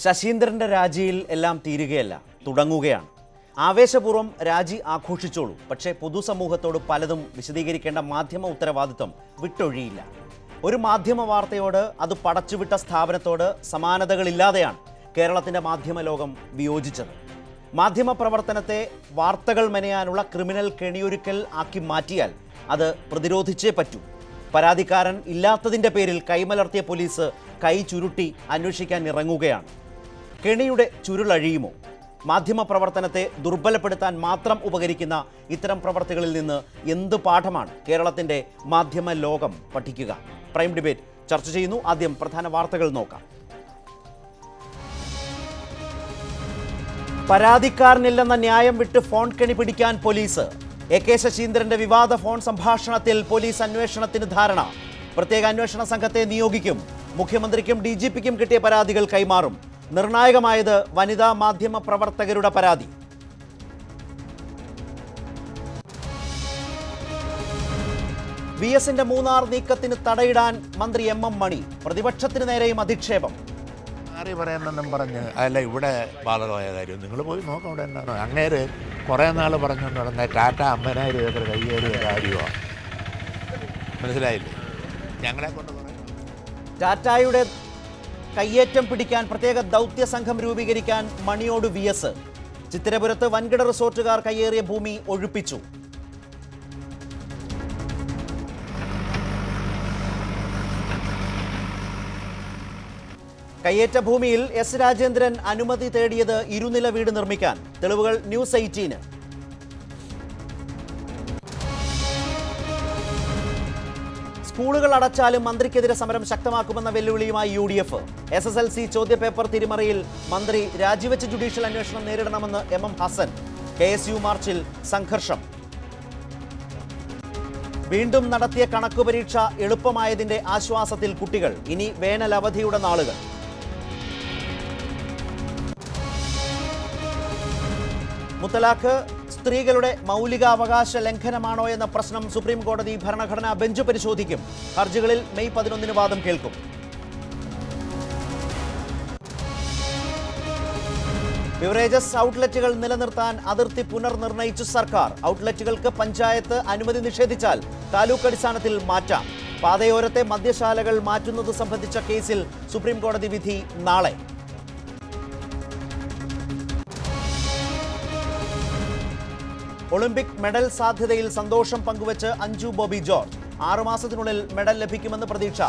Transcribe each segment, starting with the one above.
ശശീന്ദ്രന്റെ രാജിയിൽ എല്ലാം തീരുകയല്ല, തുടങ്ങുകയാണ്. ആവേശപൂർവ്വം രാജി ആഘോഷിച്ചോളൂ. പക്ഷേ പൊതുസമൂഹത്തോട് പലതും വിശദീകരിക്കേണ്ട മാധ്യമ ഉത്തരവാദിത്വം വിട്ടൊഴിയില്ല. ഒരു മാധ്യമ വാർത്തയോട്, അത് പടച്ചുവിട്ട സ്ഥാപനത്തോട് സമാനതകളില്ലാതെയാണ് കേരളത്തിൻ്റെ മാധ്യമ ലോകം വിയോജിച്ചത്. മാധ്യമ പ്രവർത്തനത്തെ വാർത്തകൾ മെനയാനുള്ള ക്രിമിനൽ കെണിയൊരുക്കൽ ആക്കി മാറ്റിയാൽ അത് പ്രതിരോധിച്ചേ പറ്റൂ. പരാതിക്കാരൻ ഇല്ലാത്തതിൻ്റെ പേരിൽ കൈമലർത്തിയ പോലീസ് കൈ ചുരുട്ടി അന്വേഷിക്കാൻ ഇറങ്ങുകയാണ്. കെണിയുടെ ചുരുളഴിയുമോ? മാധ്യമ പ്രവർത്തനത്തെ ദുർബലപ്പെടുത്താൻ മാത്രം ഉപകരിക്കുന്ന ഇത്തരം പ്രവർത്തികളിൽ നിന്ന് എന്ത് പാഠമാണ് കേരളത്തിൻ്റെ മാധ്യമ ലോകം പഠിക്കുക? പ്രൈം ഡിബേറ്റ് ചർച്ച ചെയ്യുന്നു. ആദ്യം പ്രധാന വാർത്തകൾ നോക്കാം. പരാതിക്കാരനില്ലെന്ന ന്യായം വിട്ട് ഫോൺ കെണി പിടിക്കാൻ പോലീസ്. AK ശശീന്ദ്രന്റെ വിവാദ ഫോൺ സംഭാഷണത്തിൽ പോലീസ് അന്വേഷണത്തിന് ധാരണ. പ്രത്യേക അന്വേഷണ സംഘത്തെ നിയോഗിക്കും. മുഖ്യമന്ത്രിക്കും DGPക്കും കിട്ടിയ പരാതികൾ കൈമാറും. നിർണായകമായത് വനിതാ മാധ്യമ പ്രവർത്തകരുടെ പരാതി. VSന്റെ മൂന്നാർ നീക്കത്തിന് തടയിടാൻ മന്ത്രി MM മണി. പ്രതിപക്ഷത്തിന് നേരെയും അധിക്ഷേപം. പറയാനെന്നും പറഞ്ഞ് അല്ല ഇവിടെ ബാധകമായ കാര്യം നിങ്ങൾ പോയി നോക്കാം. അവിടെ എന്താണ് അങ്ങേര് കുറേ നാൾ പറഞ്ഞുകൊണ്ട് നടന്ന ടാറ്റ 50,000 ഏക്കർ കയ്യേറിയ കാര്യമാണ്. മനസ്സിലായില്ലേ? ഞങ്ങളെ കൊണ്ട് ടാറ്റയുടെ കയ്യേറ്റം പിടിക്കാൻ പ്രത്യേക ദൗത്യ സംഘം രൂപീകരിക്കാൻ മണിയോട് VS. ചിത്തിരപുരത്ത് വൻകിട റിസോർട്ടുകാർ കയ്യേറിയ ഭൂമി ഒഴിപ്പിച്ചു. കയ്യേറ്റ ഭൂമിയിൽ S രാജേന്ദ്രൻ അനുമതി തേടിയത് ഇരുനില വീട് നിർമ്മിക്കാൻ. തെളിവുകൾ News 18. സ്കൂളുകൾ അടച്ചാലും മന്ത്രിക്കെതിരെ സമരം ശക്തമാക്കുമെന്ന വെല്ലുവിളിയുമായി UDF. SSLC ചോദ്യപേപ്പർ തിരിമറിയിൽ മന്ത്രി രാജിവെച്ച് ജുഡീഷ്യൽ അന്വേഷണം നേരിടണമെന്ന് MM ഹസൻ. KSU മാർച്ചിൽ സംഘർഷം. വീണ്ടും നടത്തിയ കണക്കുപരീക്ഷ എളുപ്പമായതിന്റെ ആശ്വാസത്തിൽ കുട്ടികൾ. ഇനി വേനൽ അവധിയുടെ നാളുകൾ. മുത്തലാഖ് സ്ത്രീകളുടെ മൗലികാവകാശ ലംഘനമാണോ എന്ന പ്രശ്നം സുപ്രീം കോടതി ഭരണഘടനാ ബെഞ്ച് പരിശോധിക്കും. ഹർജികളിൽ മെയ് 11 വാദം കേൾക്കും. ബിവറേജസ് ഔട്ട്ലെറ്റുകൾ നിലനിർത്താൻ അതിർത്തി പുനർനിർണയിച്ചു സർക്കാർ. ഔട്ട്ലെറ്റുകൾക്ക് പഞ്ചായത്ത് അനുമതി നിഷേധിച്ചാൽ താലൂക്ക് അടിസ്ഥാനത്തിൽ മാറ്റാം. പാതയോരത്തെ മദ്യശാലകൾ മാറ്റുന്നത് സംബന്ധിച്ച കേസിൽ സുപ്രീം കോടതി വിധി നാളെ. ഒളിമ്പിക് മെഡൽ സാധ്യതയിൽ സന്തോഷം പങ്കുവച്ച് അഞ്ജു ബോബി ജോർജ്. 6 മാസത്തിനുള്ളിൽ മെഡൽ ലഭിക്കുമെന്ന് പ്രതീക്ഷ.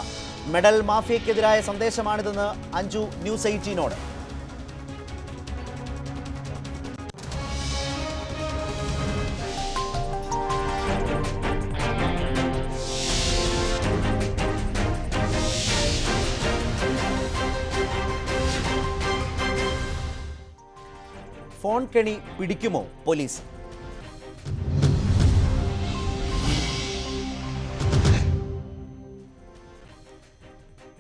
മെഡൽ മാഫിയയ്ക്കെതിരായ സന്ദേശമാണിതെന്ന് അഞ്ജു News 18നോട്. ഫോൺ കെണി പിടിക്കുമോ പോലീസ്?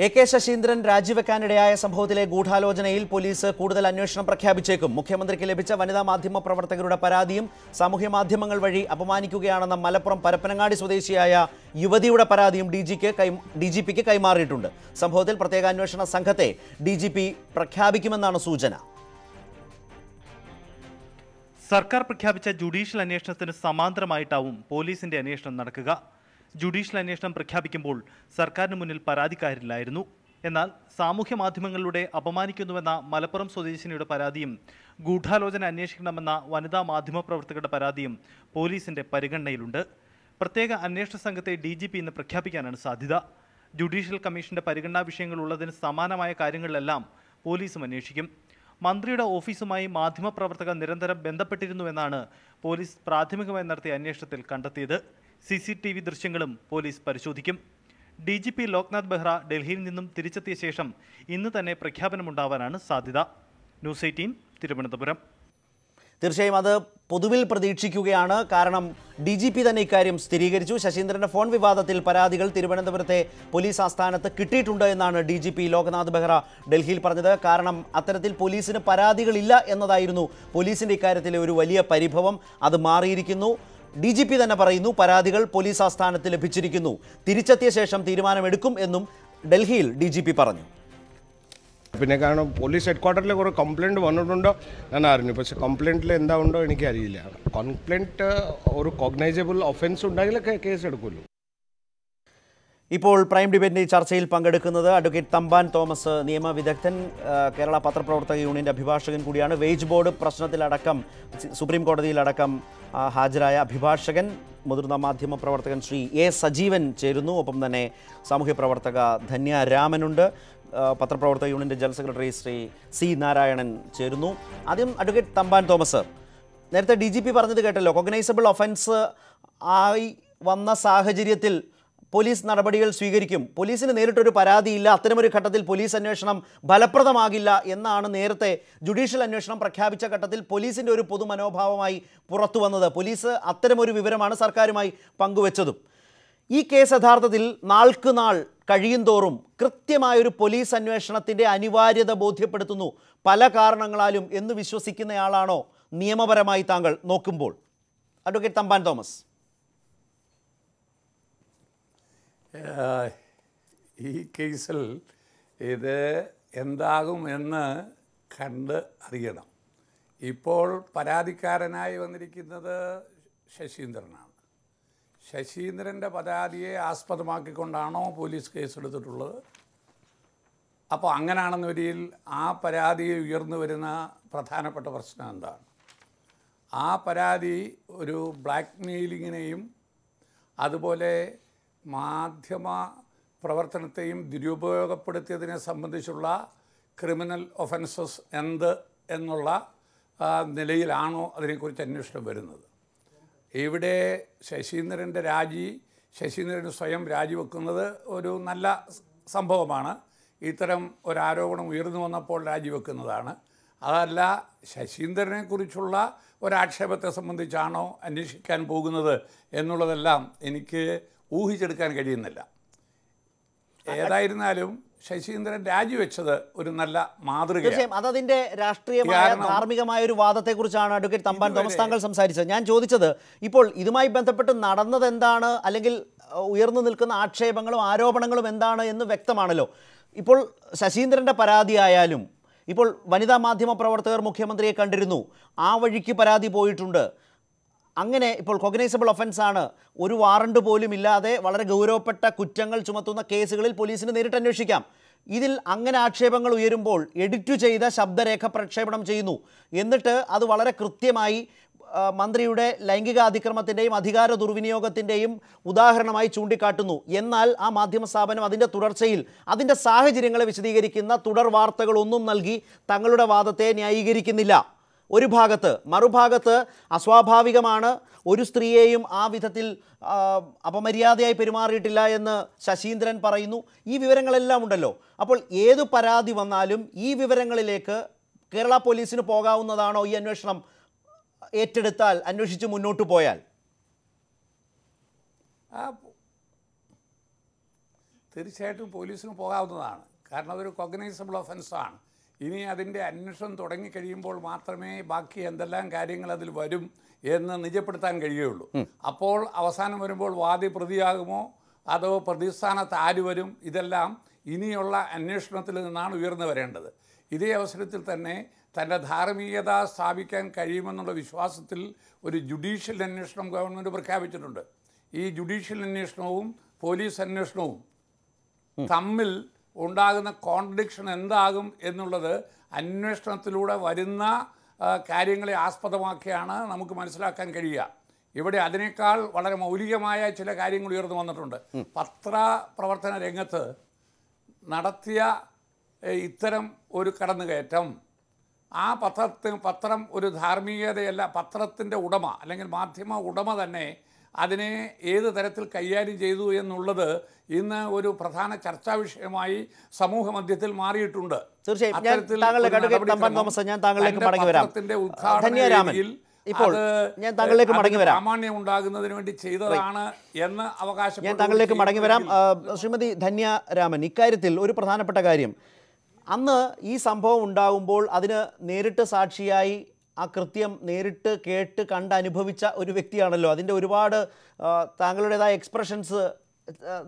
AK ശശീന്ദ്രൻ രാജിവെക്കാനിടയായ സംഭവത്തിലെ ഗൂഢാലോചനയിൽ പോലീസ് കൂടുതൽ അന്വേഷണം പ്രഖ്യാപിച്ചേക്കും. മുഖ്യമന്ത്രിക്ക് ലഭിച്ച വനിതാ മാധ്യമ പ്രവർത്തകരുടെ പരാതിയും സാമൂഹ്യ മാധ്യമങ്ങൾ വഴി അപമാനിക്കുകയാണെന്ന മലപ്പുറം പരപ്പനങ്ങാടി സ്വദേശിയായ യുവതിയുടെ പരാതിയും DGPക്ക് കൈമാറിയിട്ടുണ്ട്. സംഭവത്തിൽ പ്രത്യേക അന്വേഷണ സംഘത്തെ DGP പ്രഖ്യാപിക്കുമെന്നാണ് സൂചന. സർക്കാർ പ്രഖ്യാപിച്ച ജുഡീഷ്യൽ അന്വേഷണത്തിന് സമാന്തരമായിട്ടാവും പോലീസിന്റെ അന്വേഷണം നടക്കുക. ജുഡീഷ്യൽ അന്വേഷണം പ്രഖ്യാപിക്കുമ്പോൾ സർക്കാരിന് മുന്നിൽ പരാതിക്കാരില്ലായിരുന്നു. എന്നാൽ സാമൂഹ്യ മാധ്യമങ്ങളിലൂടെ അപമാനിക്കുന്നുവെന്ന മലപ്പുറം സ്വദേശിനിയുടെ പരാതിയും ഗൂഢാലോചന അന്വേഷിക്കണമെന്ന വനിതാ മാധ്യമപ്രവർത്തകരുടെ പരാതിയും പോലീസിന്റെ പരിഗണനയിലുണ്ട്. പ്രത്യേക അന്വേഷണ സംഘത്തെ DGP ഇന്ന് പ്രഖ്യാപിക്കാനാണ് സാധ്യത. ജുഡീഷ്യൽ കമ്മീഷന്റെ പരിഗണനാ വിഷയങ്ങൾ ഉള്ളതിന് സമാനമായ കാര്യങ്ങളിലെല്ലാം പോലീസും അന്വേഷിക്കും. മന്ത്രിയുടെ ഓഫീസുമായി മാധ്യമപ്രവർത്തകർ നിരന്തരം ബന്ധപ്പെട്ടിരുന്നുവെന്നാണ് പോലീസ് പ്രാഥമികമായി നടത്തിയ അന്വേഷണത്തിൽ കണ്ടെത്തിയത്. CCTV ദൃശ്യങ്ങളും പോലീസ് പരിശോധിക്കും. DGP ലോക്നാഥ് ബെഹ്റ ഡൽഹിയിൽ നിന്നും തിരിച്ചെത്തിയ ശേഷം ഇന്ന് തന്നെ പ്രഖ്യാപനമുണ്ടാവാനാണ് സാധ്യത. News 18 തിരുവനന്തപുരം. തീർച്ചയായും അത് പൊതുവിൽ പ്രതീക്ഷിക്കുകയാണ്. കാരണം DGP തന്നെ ഇക്കാര്യം സ്ഥിരീകരിച്ചു. ശശീന്ദ്രന്റെ ഫോൺ വിവാദത്തിൽ പരാതികൾ തിരുവനന്തപുരത്തെ പോലീസ് ആസ്ഥാനത്ത് കിട്ടിയിട്ടുണ്ട് എന്നാണ് DGP ലോക്നാഥ് ബെഹ്റ ഡൽഹിയിൽ പറഞ്ഞത്. കാരണം അത്തരത്തിൽ പോലീസിന് പരാതികളില്ല എന്നതായിരുന്നു പോലീസിന്റെ ഇക്കാര്യത്തിലെ ഒരു വലിയ പരിഭവം. അത് മാറിയിരിക്കുന്നു. DGP തന്നെ പറയുന്നു പരാതികൾ പോലീസ് ആസ്ഥാനത്ത് ലഭിച്ചിരിക്കുന്നു. തിരിച്ചെത്തിയ ശേഷം തീരുമാനമെടുക്കും എന്നും ഡൽഹിയിൽ DGP പറഞ്ഞു. പിന്നെ കാരണം പോലീസ് ഹെഡ്ക്വാർട്ടറിൽ കുറേ കംപ്ലയിൻറ്റ് വന്നിട്ടുണ്ടോ ഞാൻ അറിഞ്ഞു. പക്ഷേ കംപ്ലയിൻറ്റിൽ എന്താ ഉണ്ടോ എനിക്കറിയില്ല. കംപ്ലയിൻറ്റ് ഒരു കോഗ്നൈസബിൾ ഒഫൻസ് ഉണ്ടെങ്കിലൊക്കെ കേസ് എടുക്കുമല്ലോ. ഇപ്പോൾ പ്രൈം ഡിബേറ്റിൻ്റെ ചർച്ചയിൽ പങ്കെടുക്കുന്നത് അഡ്വക്കേറ്റ് തമ്പാൻ തോമസ്, നിയമവിദഗ്ധൻ, കേരള പത്രപ്രവർത്തക യൂണിയൻ്റെ അഭിഭാഷകൻ കൂടിയാണ്. വേജ് ബോർഡ് പ്രശ്നത്തിലടക്കം സുപ്രീം കോടതിയിലടക്കം ഹാജരായ അഭിഭാഷകൻ, മുതിർന്ന മാധ്യമ പ്രവർത്തകൻ ശ്രീ എ സജീവൻ ചേരുന്നു. ഒപ്പം തന്നെ സാമൂഹ്യ പ്രവർത്തക ധന്യ രാമനുണ്ട്. പത്രപ്രവർത്തക യൂണിയൻ്റെ general secretary Shri C Narayanan ചേരുന്നു. ആദ്യം അഡ്വക്കേറ്റ് തമ്പാൻ തോമസ്, നേരത്തെ DGP പറഞ്ഞത് കേട്ടല്ലോ, കോഗ്നൈസബിൾ ഒഫൻസ് ആയി വന്ന സാഹചര്യത്തിൽ പോലീസ് നടപടികൾ സ്വീകരിക്കും. പോലീസിന് നേരിട്ടൊരു പരാതിയില്ല, അത്തരമൊരു ഘട്ടത്തിൽ പോലീസ് അന്വേഷണം ഫലപ്രദമാകില്ല എന്നാണ് നേരത്തെ ജുഡീഷ്യൽ അന്വേഷണം പ്രഖ്യാപിച്ച ഘട്ടത്തിൽ പോലീസിൻ്റെ ഒരു പൊതു മനോഭാവമായി പുറത്തു വന്നത്. പോലീസ് അത്തരമൊരു വിവരമാണ് സർക്കാരുമായി പങ്കുവച്ചതും. ഈ കേസ് യഥാർത്ഥത്തിൽ നാൾക്ക് നാൾ കഴിയുന്തോറും കൃത്യമായൊരു പോലീസ് അന്വേഷണത്തിൻ്റെ അനിവാര്യത ബോധ്യപ്പെടുത്തുന്നു പല കാരണങ്ങളാലും എന്ന് വിശ്വസിക്കുന്നയാളാണോ നിയമപരമായി താങ്കൾ നോക്കുമ്പോൾ? Advocate Thampan Thomas. ഈ കേസിൽ ഇത് എന്താകും എന്ന് കണ്ട് അറിയണം. ഇപ്പോൾ പരാതിക്കാരനായി വന്നിരിക്കുന്നത് ശശീന്ദ്രനാണ്. ശശീന്ദ്രൻ്റെ പരാതിയെ ആസ്പദമാക്കിക്കൊണ്ടാണോ പോലീസ് കേസെടുത്തിട്ടുള്ളത്? അപ്പോൾ അങ്ങനെയാണെന്ന് വരിയിൽ ആ പരാതിയിൽ ഉയർന്നു വരുന്ന പ്രധാനപ്പെട്ട പ്രശ്നം എന്താണ്? ആ പരാതി ഒരു ബ്ലാക്ക് മെയിലിങ്ങിനെയും അതുപോലെ മാധ്യമ പ്രവർത്തനത്തെയും ദുരുപയോഗപ്പെടുത്തിയതിനെ സംബന്ധിച്ചുള്ള ക്രിമിനൽ ഒഫൻസസ് എന്നുള്ള നിലയിലാണോ അതിനെക്കുറിച്ച് അന്വേഷണം വരുന്നത്? ഇവിടെ ശശീന്ദ്രന് സ്വയം രാജിവെക്കുന്നത് ഒരു നല്ല സംഭവമാണ്. ഇത്തരം ഒരാരോപണം ഉയർന്നു വന്നപ്പോൾ രാജിവെക്കുന്നതാണ്. അതല്ല, ശശീന്ദ്രനെക്കുറിച്ചുള്ള ഒരാക്ഷേപത്തെ സംബന്ധിച്ചാണോ അന്വേഷിക്കാൻ പോകുന്നത് എന്നുള്ളതെല്ലാം എനിക്ക് ഊഹിച്ചെടുക്കാൻ കഴിയുന്നില്ല. ഏതായിരുന്നാലും ശശീന്ദ്രൻ രാജിവെച്ചത് ഒരു നല്ല മാതൃകയാണ്. അതതിന്റെ രാഷ്ട്രീയമായ ധാർമ്മികമായ ഒരു വാദത്തെക്കുറിച്ചാണ് അഡ്വക്കേറ്റ് തമ്പാൻ തോമസ് താങ്കൾ സംസാരിച്ചത്. ഞാൻ ചോദിച്ചത്, ഇപ്പോൾ ഇതുമായി ബന്ധപ്പെട്ട് നടന്നത് എന്താണ്, അല്ലെങ്കിൽ ഉയർന്നു നിൽക്കുന്ന ആക്ഷേപങ്ങളും ആരോപണങ്ങളും എന്താണ് എന്ന് വ്യക്തമാണല്ലോ. ഇപ്പോൾ ശശീന്ദ്രൻ്റെ പരാതി ആയാലും, ഇപ്പോൾ വനിതാ മാധ്യമ പ്രവർത്തകർ മുഖ്യമന്ത്രിയെ കണ്ടിരുന്നു, ആ വഴിക്ക് പരാതി പോയിട്ടുണ്ട്. അങ്ങനെ ഇപ്പോൾ കോഗ്നൈസബിൾ ഒഫൻസാണ്, ഒരു വാറണ്ട് പോലും ഇല്ലാതെ വളരെ ഗൗരവപ്പെട്ട കുറ്റങ്ങൾ ചുമത്തുന്ന കേസുകളിൽ പോലീസിന് നേരിട്ട് അന്വേഷിക്കാം. ഇതിൽ അങ്ങനെ ആക്ഷേപങ്ങൾ ഉയരുമ്പോൾ എഡിറ്റ് ചെയ്ത ശബ്ദരേഖ പ്രക്ഷേപണം ചെയ്യുന്നു. എന്നിട്ട് അത് വളരെ കൃത്യമായി മന്ത്രിയുടെ ലൈംഗിക അതിക്രമത്തിൻ്റെയും അധികാര ദുർവിനിയോഗത്തിൻ്റെയും ഉദാഹരണമായി ചൂണ്ടിക്കാട്ടുന്നു. എന്നാൽ ആ മാധ്യമ സ്ഥാപനം അതിൻ്റെ തുടർച്ചയിൽ അതിൻ്റെ സാഹചര്യങ്ങളെ വിശദീകരിക്കുന്ന തുടർ വാർത്തകളൊന്നും നൽകി തങ്ങളുടെ വാദത്തെ ന്യായീകരിക്കുന്നില്ല ഒരു ഭാഗത്ത്. മറുഭാഗത്ത് അസ്വാഭാവികമാണ്, ഒരു സ്ത്രീയെയും ആ വിധത്തിൽ അപമര്യാദയായി പെരുമാറിയിട്ടില്ല എന്ന് ശശീന്ദ്രൻ പറയുന്നു. ഈ വിവരങ്ങളെല്ലാം ഉണ്ടല്ലോ. അപ്പോൾ ഏതു പരാതി വന്നാലും ഈ വിവരങ്ങളിലേക്ക് കേരള പോലീസിന് പോകാവുന്നതാണോ ഈ അന്വേഷണം ഏറ്റെടുത്താൽ, അന്വേഷിച്ച് മുന്നോട്ട് പോയാൽ? തീർച്ചയായിട്ടും പോലീസിന് പോകാവുന്നതാണ്. കാരണം അതൊരു കോഗ്നൈസബിൾ ഒഫൻസാണ്. ഇനി അതിൻ്റെ അന്വേഷണം തുടങ്ങിക്കഴിയുമ്പോൾ മാത്രമേ ബാക്കി എന്തെല്ലാം കാര്യങ്ങൾ അതിൽ വരും എന്ന് നിജപ്പെടുത്താൻ കഴിയുകയുള്ളൂ. അപ്പോൾ അവസാനം വരുമ്പോൾ വാദി പ്രതിയാകുമോ അതോ പ്രതിസ്ഥാനത്ത് ആര് വരും, ഇതെല്ലാം ഇനിയുള്ള അന്വേഷണത്തിൽ നിന്നാണ് ഉയർന്നു വരേണ്ടത്. ഇതേ അവസരത്തിൽ തന്നെ തൻ്റെ ധാർമ്മികത സ്ഥാപിക്കാൻ കഴിയുമെന്നുള്ള വിശ്വാസത്തിൽ ഒരു ജുഡീഷ്യൽ അന്വേഷണം ഗവൺമെൻറ് പ്രഖ്യാപിച്ചിട്ടുണ്ട്. ഈ ജുഡീഷ്യൽ അന്വേഷണവും പോലീസ് അന്വേഷണവും തമ്മിൽ ഉണ്ടാകുന്ന കോൺട്രഡിക്ഷൻ എന്താകും എന്നുള്ളത് അന്വേഷണത്തിലൂടെ വരുന്ന കാര്യങ്ങളെ ആസ്പദമാക്കിയാണ് നമുക്ക് മനസ്സിലാക്കാൻ കഴിയുക. ഇവിടെ അതിനേക്കാൾ വളരെ മൗലികമായ ചില കാര്യങ്ങൾ ഉയർന്നു വന്നിട്ടുണ്ട്. പത്രപ്രവർത്തന രംഗത്ത് നടത്തിയ ഇത്തരം ഒരു കടന്നുകയറ്റം, ആ പത്രം ഒരു ധാർമ്മികതയല്ല, പത്രത്തിൻ്റെ ഉടമ അല്ലെങ്കിൽ മാധ്യമ ഉടമ തന്നെ അതിനെ ഏത് തരത്തിൽ കൈകാര്യം ചെയ്തു എന്നുള്ളത് ഇന്ന് ഒരു പ്രധാന ചർച്ചാ വിഷയമായി സമൂഹ മധ്യത്തിൽ മാറിയിട്ടുണ്ട്. സാമാന്യം ഉണ്ടാകുന്നതിന് വേണ്ടി ചെയ്തതാണ് എന്ന് അവകാശം. ഞാൻ താങ്കളിലേക്ക് മടങ്ങി വരാം. ശ്രീമതി ധന്യ രാമൻ, ഇക്കാര്യത്തിൽ ഒരു പ്രധാനപ്പെട്ട കാര്യം, അന്ന് ഈ സംഭവം ഉണ്ടാകുമ്പോൾ അതിന് നേരിട്ട് സാക്ഷിയായി ആ കൃത്യം നേരിട്ട് കേട്ട് കണ്ട് അനുഭവിച്ച ഒരു വ്യക്തിയാണല്ലോ. അതിൻ്റെ ഒരുപാട് താങ്കളുടേതായ എക്സ്പ്രഷൻസ്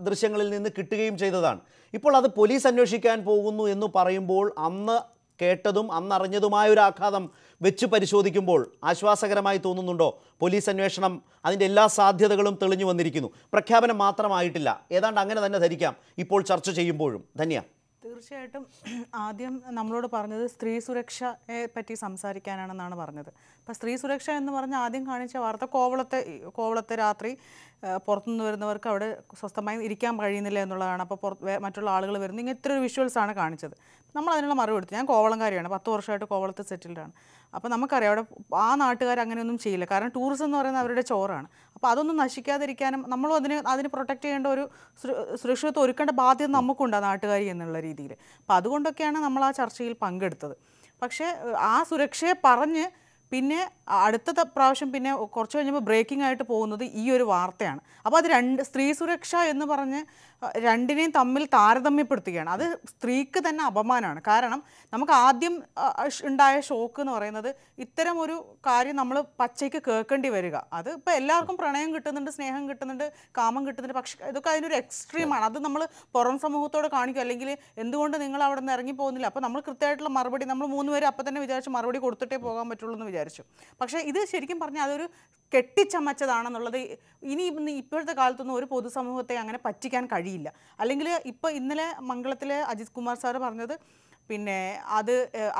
ദൃശ്യങ്ങളിൽ നിന്ന് കിട്ടുകയും ചെയ്തതാണ്. ഇപ്പോൾ അത് പോലീസ് അന്വേഷിക്കാൻ പോകുന്നു എന്ന് പറയുമ്പോൾ അന്ന് കേട്ടതും അന്നറിഞ്ഞതുമായ ഒരു ആഘാതം വെച്ച് പരിശോധിക്കുമ്പോൾ ആശ്വാസകരമായി തോന്നുന്നുണ്ടോ? പോലീസ് അന്വേഷണം അതിൻ്റെ എല്ലാ സാധ്യതകളും തെളിഞ്ഞു വന്നിരിക്കുന്നു, പ്രഖ്യാപനം മാത്രമായിട്ടില്ല. ഏതാണ്ട് അങ്ങനെ തന്നെ ധരിക്കാം ഇപ്പോൾ ചർച്ച ചെയ്യുമ്പോഴും. ധന്യ, തീർച്ചയായിട്ടും ആദ്യം നമ്മളോട് പറഞ്ഞത് സ്ത്രീ സുരക്ഷയെ പറ്റി സംസാരിക്കാനാണെന്നാണ് പറഞ്ഞത്. അപ്പോൾ സ്ത്രീ സുരക്ഷ എന്ന് പറഞ്ഞാൽ ആദ്യം കാണിച്ച വാർത്ത കോവളത്തെ രാത്രി പുറത്തുനിന്ന് വരുന്നവർക്ക് അവിടെ സ്വസ്ഥമായി ഇരിക്കാൻ കഴിയുന്നില്ല എന്നുള്ളതാണ്. അപ്പോൾ മറ്റുള്ള ആളുകൾ വരുന്നു, ഇങ്ങനെ ഇത്ര വിഷ്വൽസാണ് കാണിച്ചത്. നമ്മൾ അതിനുള്ള മറുപടി കൊടുത്തു. ഞാൻ കോവളംകാരിയാണ്, 10 വർഷമായിട്ട് കോവളത്ത് സെറ്റിൽഡാണ്. അപ്പോൾ നമുക്കറിയാം അവിടെ ആ നാട്ടുകാർ അങ്ങനെയൊന്നും ചെയ്യില്ല. കാരണം ടൂറിസം എന്ന് പറയുന്നത് അവരുടെ ചോറാണ്. അപ്പോൾ അതൊന്നും നശിക്കാതിരിക്കാനും നമ്മളും അതിന് പ്രൊട്ടക്റ്റ് ചെയ്യേണ്ട ഒരു സുരക്ഷിതത്വം ഒരുക്കേണ്ട ബാധ്യത നമുക്കുണ്ട് നാട്ടുകാരി എന്നുള്ള രീതിയിൽ. അപ്പോൾ അതുകൊണ്ടൊക്കെയാണ് നമ്മൾ ആ ചർച്ചയിൽ പങ്കെടുത്തത്. പക്ഷേ ആ സുരക്ഷയെ പറഞ്ഞ് പിന്നെ അടുത്ത പ്രാവശ്യം പിന്നെ കുറച്ച് കഴിഞ്ഞപ്പോൾ ബ്രേക്കിംഗ് ആയിട്ട് പോകുന്നത് ഈ ഒരു വാർത്തയാണ്. അപ്പോൾ അത് സ്ത്രീ സുരക്ഷ എന്ന് പറഞ്ഞ് രണ്ടിനെയും തമ്മിൽ താരതമ്യപ്പെടുത്തുകയാണ്. അത് സ്ത്രീക്ക് തന്നെ അപമാനമാണ്. കാരണം നമുക്ക് ആദ്യം ഉണ്ടായ ഷോക്ക് എന്ന് പറയുന്നത് ഇത്തരം ഒരു കാര്യം നമ്മൾ പച്ചയ്ക്ക് കേൾക്കേണ്ടി വരിക. അത് ഇപ്പോൾ എല്ലാവർക്കും പ്രണയം കിട്ടുന്നുണ്ട്, സ്നേഹം കിട്ടുന്നുണ്ട്, കാമം കിട്ടുന്നുണ്ട്. പക്ഷേ ഇതൊക്കെ അതിനൊരു എക്സ്ട്രീമാണ്. അത് നമ്മൾ പുറം സമൂഹത്തോട് കാണിക്കും, അല്ലെങ്കിൽ എന്തുകൊണ്ട് നിങ്ങൾ അവിടെ നിന്ന് ഇറങ്ങി പോകുന്നില്ല. അപ്പോൾ നമ്മൾ കൃത്യമായിട്ടുള്ള മറുപടി നമ്മൾ 3 പേര് അപ്പം തന്നെ വിചാരിച്ച് മറുപടി കൊടുത്തിട്ടേ പോകാൻ പറ്റുള്ളൂ എന്ന് വിചാരിച്ചു. പക്ഷേ ഇത് ശരിക്കും പറഞ്ഞാൽ അതൊരു കെട്ടിച്ചമച്ചതാണെന്നുള്ളത് ഇപ്പോഴത്തെ കാലത്തൊന്നും ഒരു പൊതുസമൂഹത്തെ അങ്ങനെ പറ്റിക്കാൻ കഴിയില്ല. അല്ലെങ്കിൽ ഇപ്പോൾ ഇന്നലെ മംഗളത്തിലെ അജിത് കുമാർ സാറ് പറഞ്ഞത് പിന്നെ അത്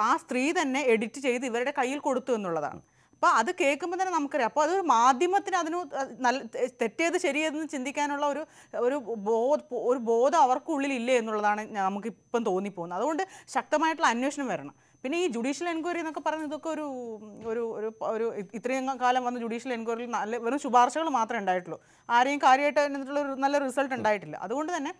ആ സ്ത്രീ തന്നെ എഡിറ്റ് ചെയ്ത് ഇവരുടെ കയ്യിൽ കൊടുത്തു എന്നുള്ളതാണ്. അപ്പോൾ അത് കേൾക്കുമ്പോൾ തന്നെ നമുക്കറിയാം. അപ്പോൾ അതൊരു മാധ്യമത്തിന് അതിന് നല്ല തെറ്റേത് ശരിയെന്ന് ചിന്തിക്കാനുള്ള ഒരു ബോധം അവർക്കുള്ളിൽ ഇല്ലേ എന്നുള്ളതാണ് നമുക്കിപ്പം തോന്നിപ്പോകുന്നത്. അതുകൊണ്ട് ശക്തമായിട്ടുള്ള അന്വേഷണം വരണം. പിന്നെ ഈ ജുഡീഷ്യൽ എൻക്വയറി എന്നൊക്കെ പറയുന്നത് ഇതൊക്കെ ഒരു ഇത്രയും കാലം വന്ന ജുഡീഷ്യൽ എൻക്വയറിയിൽ വെറും ശുപാർശകൾ മാത്രമേ ഉണ്ടായിട്ടുള്ളൂ. ആരെയും കാര്യമായിട്ട് അതിനുള്ള ഒരു നല്ല റിസൾട്ട് ഉണ്ടായിട്ടില്ല. അതുകൊണ്ട് തന്നെ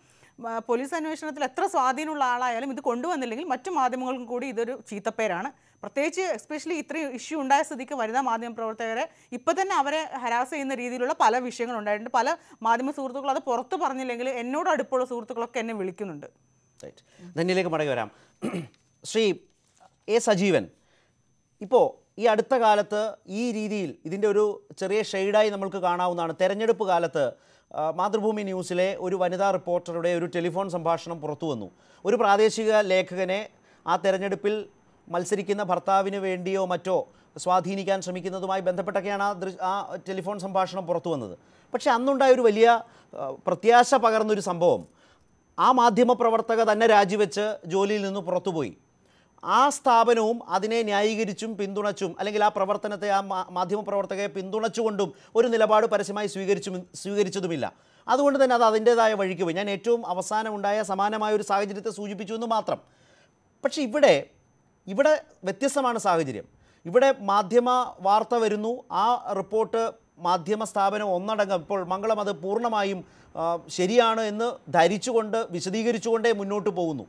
പോലീസ് അന്വേഷണത്തിൽ എത്ര സ്വാധീനമുള്ള ആളായാലും ഇത് കൊണ്ടുവന്നില്ലെങ്കിൽ മറ്റു മാധ്യമങ്ങൾക്കും കൂടി ഇതൊരു ചീത്തപ്പേരാണ്. പ്രത്യേകിച്ച് എസ്പെഷ്യലി ഇത്രയും ഇഷ്യൂ ഉണ്ടായ സ്ഥിതിക്ക് വനിതാ മാധ്യമ പ്രവർത്തകരെ ഇപ്പം തന്നെ അവരെ ഹരാസ് ചെയ്യുന്ന രീതിയിലുള്ള പല വിഷയങ്ങൾ ഉണ്ടായിട്ടുണ്ട്. പല മാധ്യമ സുഹൃത്തുക്കൾ അത് പുറത്ത് പറഞ്ഞില്ലെങ്കിൽ എന്നോട് അടുപ്പുള്ള സുഹൃത്തുക്കളൊക്കെ എന്നെ വിളിക്കുന്നുണ്ട്. ധന്യയിലേക്ക് മടങ്ങി വരാം. ശ്രീ എ സജീവൻ, ഇപ്പോൾ ഈ അടുത്ത കാലത്ത് ഈ രീതിയിൽ ഇതിൻ്റെ ഒരു ചെറിയ ഷെയ്ഡായി നമ്മൾക്ക് കാണാവുന്നതാണ്. തെരഞ്ഞെടുപ്പ് കാലത്ത് മാതൃഭൂമി ന്യൂസിലെ ഒരു വനിതാ റിപ്പോർട്ടറുടെ ഒരു ടെലിഫോൺ സംഭാഷണം പുറത്തു വന്നു. ഒരു പ്രാദേശിക ലേഖകനെ ആ തെരഞ്ഞെടുപ്പിൽ മത്സരിക്കുന്ന ഭർത്താവിന് വേണ്ടിയോ മറ്റോ സ്വാധീനിക്കാൻ ശ്രമിക്കുന്നതുമായി ബന്ധപ്പെട്ടൊക്കെയാണ് ആ ടെലിഫോൺ സംഭാഷണം പുറത്തു വന്നത്. പക്ഷേ അന്നുണ്ടായ ഒരു വലിയ പ്രത്യാശ പകർന്നൊരു സംഭവം, ആ മാധ്യമപ്രവർത്തക തന്നെ രാജിവെച്ച് ജോലിയിൽ നിന്ന് പുറത്തുപോയി. ആ സ്ഥാപനവും അതിനെ ന്യായീകരിച്ചും പിന്തുണച്ചും, അല്ലെങ്കിൽ ആ പ്രവർത്തനത്തെ, ആ മാധ്യമപ്രവർത്തകയെ പിന്തുണച്ചുകൊണ്ടും ഒരു നിലപാട് പരസ്യമായി സ്വീകരിച്ചതുമില്ല. അതുകൊണ്ട് തന്നെ അത് അതിൻ്റേതായ വഴിക്ക് പോയി. ഞാൻ ഏറ്റവും അവസാനം ഉണ്ടായ സമാനമായ ഒരു സാഹചര്യത്തെ സൂചിപ്പിച്ചു എന്ന് മാത്രം. പക്ഷേ ഇവിടെ വ്യത്യസ്തമാണ് സാഹചര്യം. ഇവിടെ മാധ്യമ വാർത്ത വരുന്നു, ആ റിപ്പോർട്ട് മാധ്യമ സ്ഥാപനം ഒന്നടങ്കം, ഇപ്പോൾ മംഗളം അത് പൂർണ്ണമായും ശരിയാണ് എന്ന് ധരിച്ചുകൊണ്ട് വിശദീകരിച്ചുകൊണ്ടേ മുന്നോട്ട് പോകുന്നു.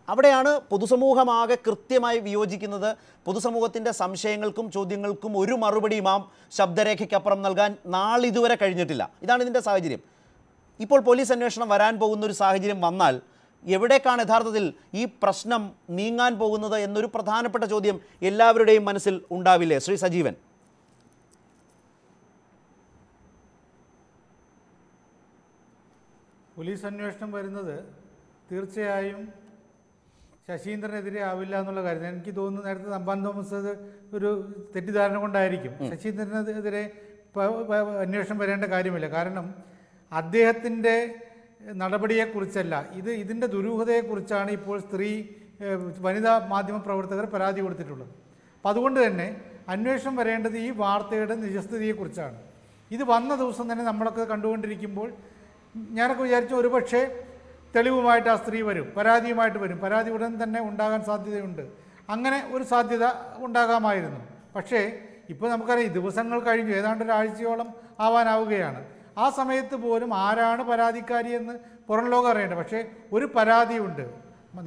അവിടെയാണ് പൊതുസമൂഹമാകെ കൃത്യമായി വിയോജിക്കുന്നത്. പൊതുസമൂഹത്തിൻ്റെ സംശയങ്ങൾക്കും ചോദ്യങ്ങൾക്കും ഒരു മറുപടിയും ആ ശബ്ദരേഖയ്ക്കപ്പുറം നൽകാൻ നാളിതുവരെ കഴിഞ്ഞിട്ടില്ല. ഇതാണ് ഇതിൻ്റെ സാഹചര്യം. ഇപ്പോൾ പോലീസ് അന്വേഷണം വരാൻ പോകുന്നൊരു സാഹചര്യം വന്നാൽ എവിടേക്കാണ് യഥാർത്ഥത്തിൽ ഈ പ്രശ്നം നീങ്ങാൻ പോകുന്നത് എന്നൊരു പ്രധാനപ്പെട്ട ചോദ്യം എല്ലാവരുടെയും മനസ്സിൽ ഉണ്ടാവില്ലേ? ശ്രീ സജീവൻ. പോലീസ് അന്വേഷണം വരുന്നത് തീർച്ചയായും ശശീന്ദ്രനെതിരെ ആവില്ല എന്നുള്ള കാര്യം എനിക്ക് തോന്നുന്നു. നേരത്തെ തമ്പാൻ തോമസ് ഒരു തെറ്റിദ്ധാരണ കൊണ്ടായിരിക്കും. ശശീന്ദ്രനെതിരെ അന്വേഷണം വരേണ്ട കാര്യമില്ല. കാരണം അദ്ദേഹത്തിൻ്റെ നടപടിയെക്കുറിച്ചല്ല, ഇതിൻ്റെ ദുരൂഹതയെക്കുറിച്ചാണ് ഇപ്പോൾ വനിതാ മാധ്യമ പ്രവർത്തകർ പരാതി കൊടുത്തിട്ടുള്ളത്. അപ്പം അതുകൊണ്ട് തന്നെ അന്വേഷണം വരേണ്ടത് ഈ വാർത്തയുടെ നിജസ്ഥിതിയെക്കുറിച്ചാണ്. ഇത് വന്ന ദിവസം തന്നെ നമ്മളൊക്കെ കണ്ടുകൊണ്ടിരിക്കുമ്പോൾ ഞാനൊക്കെ വിചാരിച്ചു ഒരുപക്ഷെ തെളിവുമായിട്ട് ആ സ്ത്രീ വരും, പരാതിയുമായിട്ട് വരും, പരാതി ഉടൻ തന്നെ ഉണ്ടാകാൻ സാധ്യതയുണ്ട്. അങ്ങനെ ഒരു സാധ്യത ഉണ്ടാകാമായിരുന്നു. പക്ഷേ ഇപ്പോൾ നമുക്കറിയാം ദിവസങ്ങൾ കഴിഞ്ഞു, ഏതാണ്ട് ഒരാഴ്ചയോളം ആവാനാവുകയാണ്. ആ സമയത്ത് പോലും ആരാണ് പരാതിക്കാരി എന്ന് പുറം ലോകം അറിയേണ്ടത്. പക്ഷേ ഒരു പരാതിയുണ്ട്,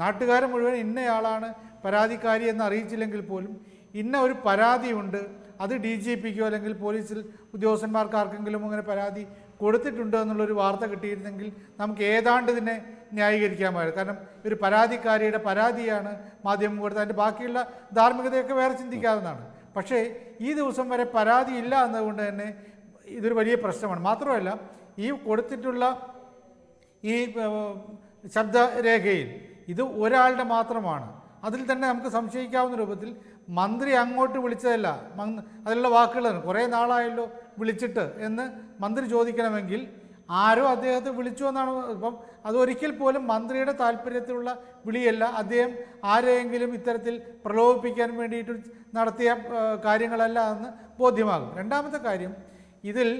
നാട്ടുകാരെ മുഴുവൻ ഇന്നയാളാണ് പരാതിക്കാരി എന്ന് അറിയിച്ചില്ലെങ്കിൽ പോലും ഇന്ന ഒരു പരാതിയുണ്ട്, അത് DGPക്കോ അല്ലെങ്കിൽ പോലീസിൽ ഉദ്യോഗസ്ഥന്മാർക്ക് ആർക്കെങ്കിലും അങ്ങനെ പരാതി കൊടുത്തിട്ടുണ്ട് എന്നുള്ളൊരു വാർത്ത കിട്ടിയിരുന്നെങ്കിൽ നമുക്ക് ഏതാണ്ട് ഇതിനെ ന്യായീകരിക്കാമായിരുന്നു. കാരണം ഒരു പരാതിക്കാരിയുടെ പരാതിയാണ് മാധ്യമം കൊടുത്തത്, അതിൻ്റെ ബാക്കിയുള്ള ധാർമ്മികതയൊക്കെ വേറെ ചിന്തിക്കാവുന്നതാണ്. പക്ഷേ ഈ ദിവസം വരെ പരാതി ഇല്ല എന്നതുകൊണ്ട് തന്നെ ഇതൊരു വലിയ പ്രശ്നമാണ്. മാത്രമല്ല ഈ കൊടുത്തിട്ടുള്ള ഈ ശബ്ദരേഖയിൽ ഇത് ഒരാളുടെ മാത്രമാണ്. അതിൽ തന്നെ നമുക്ക് സംശയിക്കാവുന്ന രൂപത്തിൽ മന്ത്രി അങ്ങോട്ട് വിളിച്ചതല്ല, അതിലുള്ള വാക്കുകളാണ് കുറേ നാളായല്ലോ വിളിച്ചിട്ട് എന്ന് മന്ത്രി ചോദിക്കണമെങ്കിൽ ആരോ അദ്ദേഹത്തെ വിളിച്ചു എന്നാണ്. ഇപ്പം അതൊരിക്കൽ പോലും മന്ത്രിയുടെ താല്പര്യത്തിലുള്ള വിളിയല്ല, അദ്ദേഹം ആരെയെങ്കിലും ഇത്തരത്തിൽ പ്രലോഭിപ്പിക്കാൻ വേണ്ടിയിട്ട് നടത്തിയ കാര്യങ്ങളല്ല എന്ന് ബോധ്യമാകും. രണ്ടാമത്തെ കാര്യം, ഇതിൽ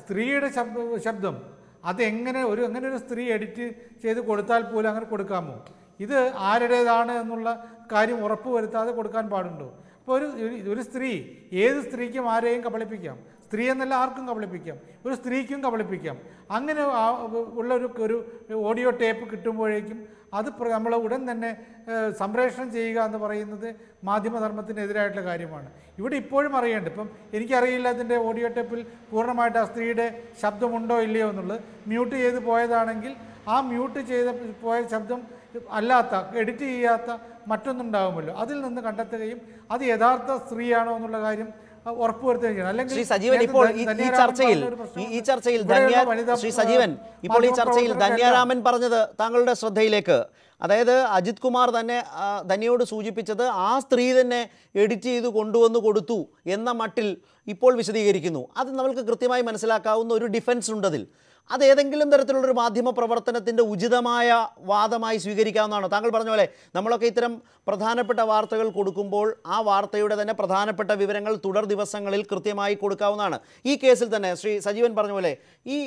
സ്ത്രീയുടെ ശബ്ദം അതെങ്ങനെ അങ്ങനെ ഒരു സ്ത്രീ എഡിറ്റ് ചെയ്ത് കൊടുത്താൽ പോലും അങ്ങനെ കൊടുക്കാമോ? ഇത് ആരുടേതാണ് എന്നുള്ള കാര്യം ഉറപ്പ് വരുത്താതെ കൊടുക്കാൻ പാടുണ്ടോ? അപ്പോൾ ഒരു സ്ത്രീ, ഏത് സ്ത്രീക്കും ആരെയും കബളിപ്പിക്കാം. സ്ത്രീ എന്നല്ല, ആർക്കും കബളിപ്പിക്കാം, ഒരു സ്ത്രീക്കും കബളിപ്പിക്കാം. അങ്ങനെ ഉള്ള ഒരു ഓഡിയോ ടേപ്പ് കിട്ടുമ്പോഴേക്കും അത് നമ്മൾ ഉടൻ തന്നെ സംപ്രേഷണം ചെയ്യുക എന്ന് പറയുന്നത് മാധ്യമധർമ്മത്തിനെതിരായിട്ടുള്ള കാര്യമാണ്. ഇവിടെ ഇപ്പോഴും അറിയേണ്ടത്, ഇപ്പം എനിക്കറിയില്ല അതിൻ്റെ ഓഡിയോ ടേപ്പിൽ പൂർണ്ണമായിട്ട് ആ സ്ത്രീയുടെ ശബ്ദമുണ്ടോ ഇല്ലയോ എന്നുള്ളത്. മ്യൂട്ട് ചെയ്ത് പോയതാണെങ്കിൽ ആ മ്യൂട്ട് ചെയ്ത് പോയ ശബ്ദം അല്ലാത്ത, എഡിറ്റ് ചെയ്യാത്ത മറ്റൊന്നുണ്ടാകുമല്ലോ, അതിൽ നിന്ന് കണ്ടെത്തുകയും അത് യഥാർത്ഥ സ്ത്രീയാണോ എന്നുള്ള കാര്യം ഉറപ്പുവരുത്തുകയും ചെയ്യണം. അല്ലെങ്കിൽ ശ്രീ സജീവൻ, ഇപ്പോൾ ഈ ചർച്ചയിൽ ധന്യാരാമൻ പറഞ്ഞത് താങ്കളുടെ ശ്രദ്ധയിലേക്ക്, അതായത് അജിത് കുമാർ തന്നെ ധന്യയോട് സൂചിപ്പിച്ചത് ആ സ്ത്രീ തന്നെ എഡിറ്റ് ചെയ്ത് കൊണ്ടുവന്ന് കൊടുത്തു എന്ന മട്ടിൽ ഇപ്പോൾ വിശദീകരിക്കുന്നു. അത് നമ്മൾക്ക് കൃത്യമായി മനസ്സിലാക്കാവുന്ന ഒരു ഡിഫൻസ് ഉണ്ടതിൽ. അതേതെങ്കിലും തരത്തിലുള്ളൊരു മാധ്യമ പ്രവർത്തനത്തിൻ്റെ ഉചിതമായ വാദമായി സ്വീകരിക്കാവുന്നതാണോ? താങ്കൾ പറഞ്ഞ പോലെ നമ്മളൊക്കെ ഇത്തരം പ്രധാനപ്പെട്ട വാർത്തകൾ കൊടുക്കുമ്പോൾ ആ വാർത്തയുടെ തന്നെ പ്രധാനപ്പെട്ട വിവരങ്ങൾ തുടർ ദിവസങ്ങളിൽ കൃത്യമായി കൊടുക്കാവുന്നതാണ്. ഈ കേസിൽ തന്നെ ശ്രീ സജീവൻ പറഞ്ഞ പോലെ ഈ